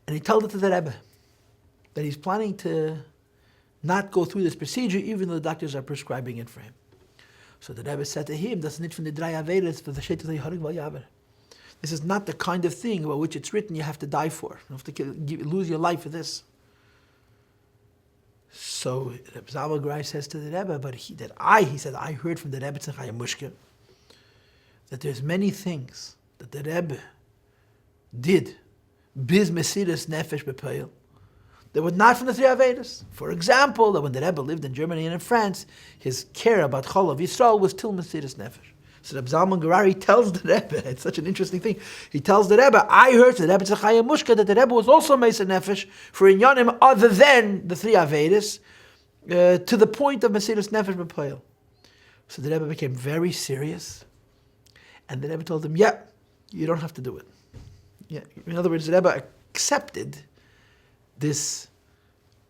Speaker 1: And he told it to the Rebbe, that he's planning to not go through this procedure, even though the doctors are prescribing it for him. So the Rebbe said to him, "Das nicht von the drei Averes for the Shetz Harig Val Yaver." This is not the kind of thing about which it's written you have to die for. You have to lose your life for this. So Rebbe Zalman Gerari says to the Rebbe, he said, I heard from the Rebbe Tzachaya Mushke that there's many things that the Rebbe did, biz mesiras nefesh b'peil, that were not from the three Avedas. For example, that when the Rebbe lived in Germany and in France, his care about Chol of Yisrael was till mesiras nefesh. So Reb Zalman Gerari tells the Rebbe, it's such an interesting thing, he tells the Rebbe, I heard from the Rebbe Tzachaya Mushka that the Rebbe was also Mesa Nefesh for Inyanim other than the three Avedas, to the point of Mesiras Nefesh B'Poel. So the Rebbe became very serious, and the Rebbe told him, you don't have to do it. Yeah. In other words, the Rebbe accepted this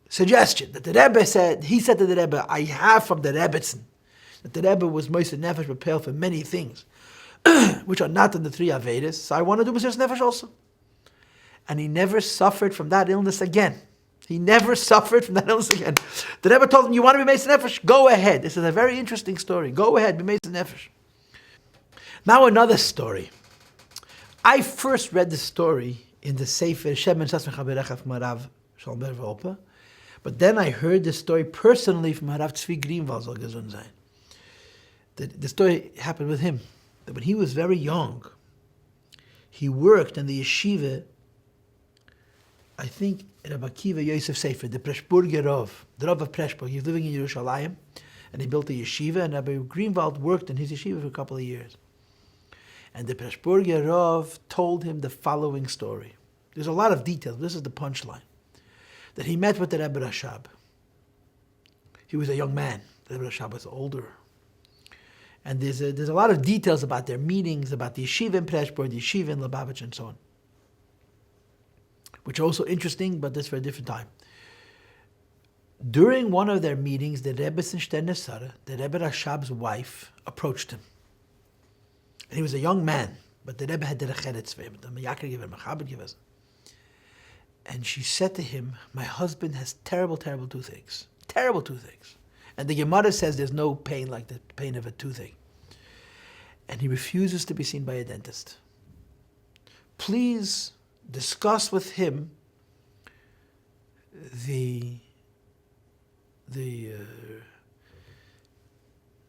Speaker 1: suggestion that the Rebbe said, he said to the Rebbe, I have from the Rebbetzin, that the Rebbe was Moshe Nefesh B'Peil for many things, which are not in the three Avedas, so I want to do Mesiras Nefesh also. And he never suffered from that illness again. The Rebbe told him, you want to be Mesiras Nefesh? Go ahead. This is a very interesting story. Go ahead, be Mesiras Nefesh. Now another story. I first read the story in the Sefer Shem and Sas Mechaberecha from Harav Shalom Ber Volpe, but then I heard the story personally from Harav Tzvi Greenwald, soll gesund sein. The story happened with him, that when he was very young, he worked in the yeshiva, I think Rabbi Yosef Sefer, the Preshburger Rav, the Rav of Preshburg. He was living in Yerushalayim, and he built a yeshiva, and Rabbi Greenwald worked in his yeshiva for a couple of years. And the Preshburger Rav told him the following story. There's a lot of details, but this is the punchline. That he met with the Rebbe Rashab. He was a young man. The Rebbe Rashab was older. And there's a lot of details about their meetings, about the yeshiva in Preshburg, the yeshiva in Lubavitch, and so on. Which are also interesting, but that's for a different time. During one of their meetings, the Rebbe Sinshter Sarah, the Rebbe Rashab's wife, approached him. And he was a young man, but the Rebbe had derecheretz for him. And she said to him, my husband has terrible toothaches. Terrible toothaches. And the Gemara says there's no pain like the pain of a toothache. And he refuses to be seen by a dentist. Please discuss with him the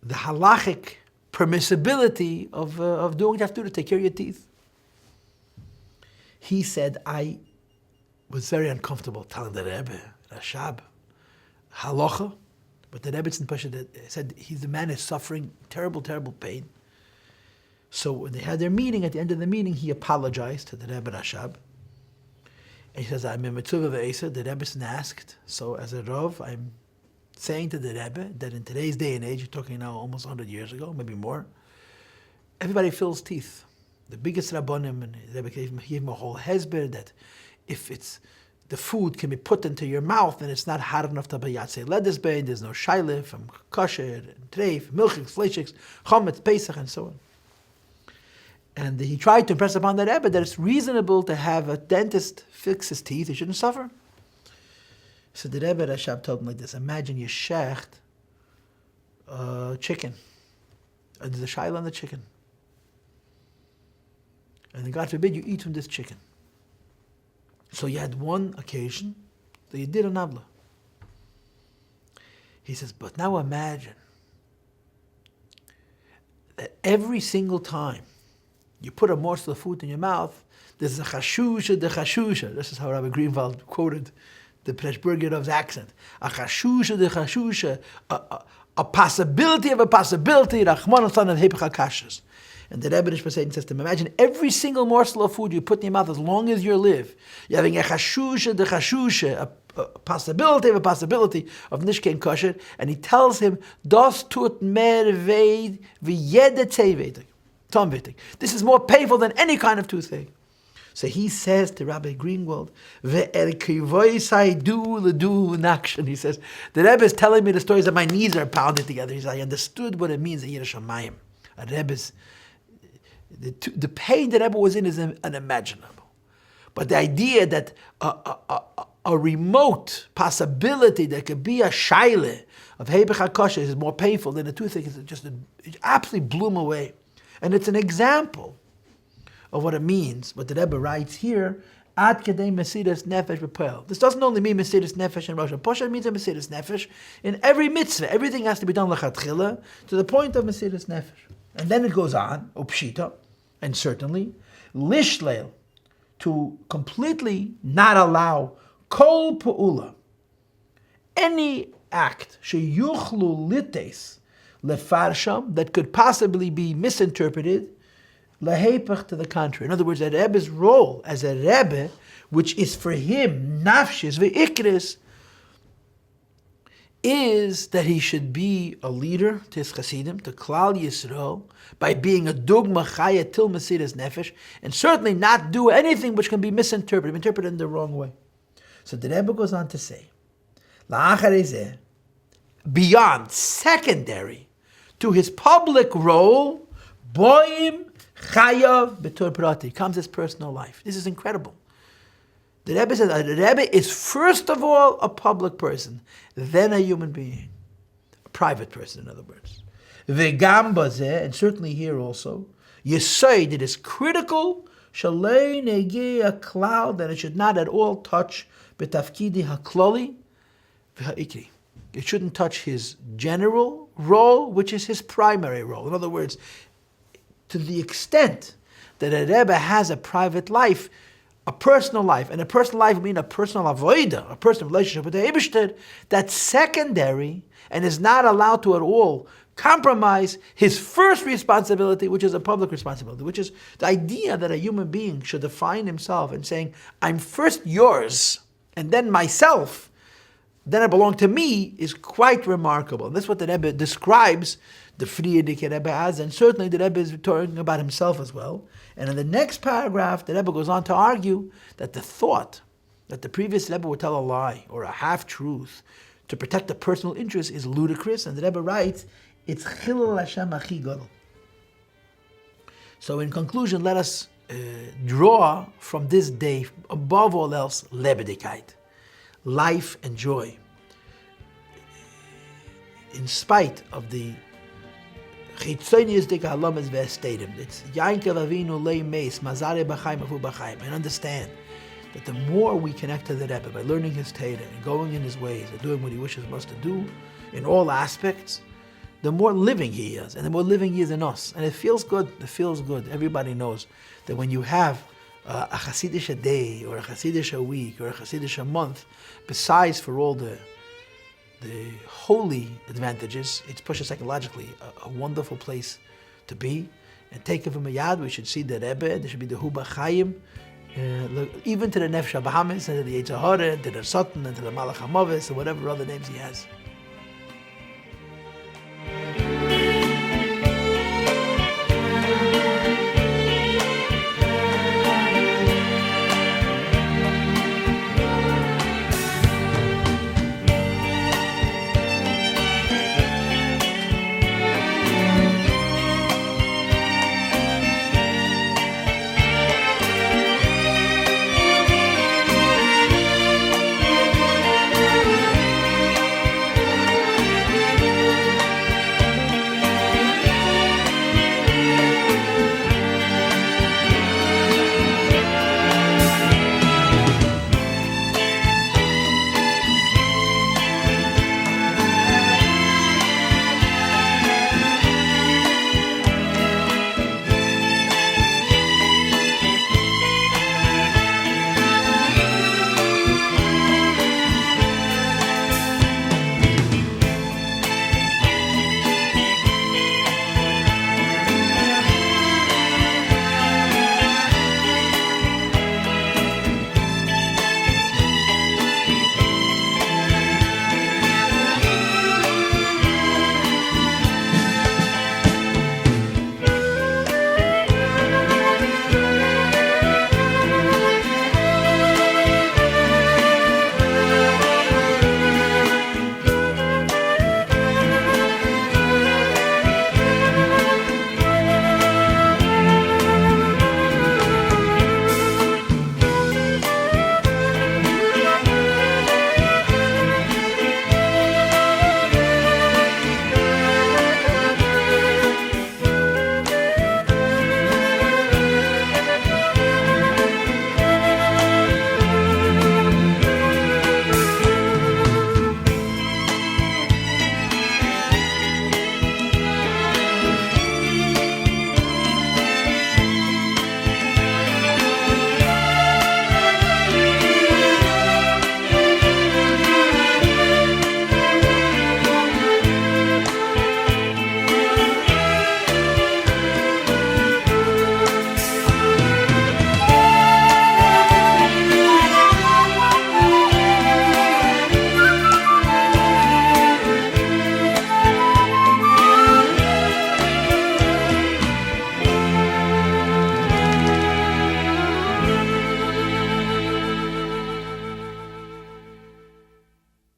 Speaker 1: halachic permissibility of doing what you have to do to take care of your teeth. He said, I was very uncomfortable telling the Rebbe, Rashab, halacha, but the Rebbe said the man is suffering terrible pain. So when they had their meeting, at the end of the meeting, he apologized to the Rebbe Rashab. And he says, I'm in Mitzvah V'Eser. The Rebbe asked, so as a Rav, I'm saying to the Rebbe that in today's day and age, you're talking now almost 100 years ago, maybe more, everybody fills teeth. The biggest Rabbonim, and the Rebbe gave him a whole hesber that if the food can be put into your mouth and it's not hard enough to be yatzei ledesbein, there's no shaila from kosher, and treif, milchiks, fleishiks, chometz, pesach, and so on. And he tried to impress upon the Rebbe that it's reasonable to have a dentist fix his teeth, he shouldn't suffer. So the Rebbe Rashab told him like this: imagine you shecht chicken, and there's a shaila on the chicken. And then God forbid you eat from this chicken. So you had one occasion that you did an avla. He says, but now imagine that every single time you put a morsel of food in your mouth, there's a chashusha de chashusha. This is how Rabbi Greenwald quoted the Preshburgerov's accent. A chashusha de chashusha, a possibility of a possibility, Rachman al-San of Hepech HaKashas. And the Rebbe Nishma says to him, imagine every single morsel of food you put in your mouth as long as you live, you're having a chashusha de chashusha, a possibility of a possibility of nishkein kosher, and he tells him, das tut mer veid v'yede tzeivetig. This is more painful than any kind of toothache. So he says to Rabbi Greenwald, he says, the Rebbe is telling me the stories that my knees are pounded together. He says, I understood what it means in Yiras Shamayim. A Rebbe's the pain that Rebbe was in is unimaginable. But the idea that a remote possibility that could be a shaila of Hepech HaKosher is more painful than a toothache, it absolutely blew him away. And it's an example of what it means, what the Rebbe writes here, Ad Kedei Mesiras Nefesh B'Poel. This doesn't only mean Mesiras Nefesh in Rosh Hashanah. It means a Mesiras Nefesh in every mitzvah. Everything has to be done l'chatchila to the point of Mesiras Nefesh. And then it goes on, Upshita, and certainly, Lishleil, to completely not allow Kol Pa'ula, any act, Sheyuchlu Lites, Lefarsham, that could possibly be misinterpreted, Lehepech, to the contrary. In other words, a Rebbe's role as a Rebbe, which is for him, Nafshis Ve'ikris, is that he should be a leader to his Chassidim, to Klal Yisrael, by being a dogma chaya til Mesiras Nefesh, and certainly not do anything which can be interpreted in the wrong way. So the Rebbe goes on to say, beyond, secondary to his public role, boim chayav b'tor prati, comes his personal life. This is incredible. The Rebbe says the Rebbe is first of all a public person, then a human being, a private person, in other words. V'gam bazeh, and certainly here also, Yesod, it is critical, shalei negei a cloud, that it should not at all touch b'tafkidi hakloli v'ha'ikri. It shouldn't touch his general role, which is his primary role. In other words, to the extent that a Rebbe has a private life, a personal life, and a personal life means a personal avoida, a personal relationship with the Eibishter, that's secondary and is not allowed to at all compromise his first responsibility, which is a public responsibility, which is the idea that a human being should define himself and saying, I'm first yours, and then myself, then I belong to me, is quite remarkable. And this is what the Rebbe describes the Frierdiker Rebbe as, and certainly the Rebbe is talking about himself as well. And in the next paragraph, the Rebbe goes on to argue that the thought that the previous Rebbe would tell a lie or a half-truth to protect the personal interest is ludicrous, and the Rebbe writes, it's Chilul Hashem Achi Gadol. So in conclusion, let us draw from this day, above all else, Lebedigkeit, life and joy. In spite of the Chitzonius de Halamas Vestadim, it's Yankel Avinu Lei Meis, Mazare B'chaim Afu B'chaim. And understand that the more we connect to the Rebbe by learning his Torah and going in his ways and doing what he wishes us to do in all aspects, the more living he is, and the more living he is in us. And it feels good. It feels good. Everybody knows that when you have a Chassidish day, or a Chassidish week, or a Chassidish month, besides for all the holy advantages, it's pushed psychologically a wonderful place to be. and take it from a yad. We should see the Rebbe. There should be the Huba Chaim, even to the Nefesh Bahamis, and to the Yitzhahara, and to the Satan, and to the Malach HaMavis, and whatever other names he has.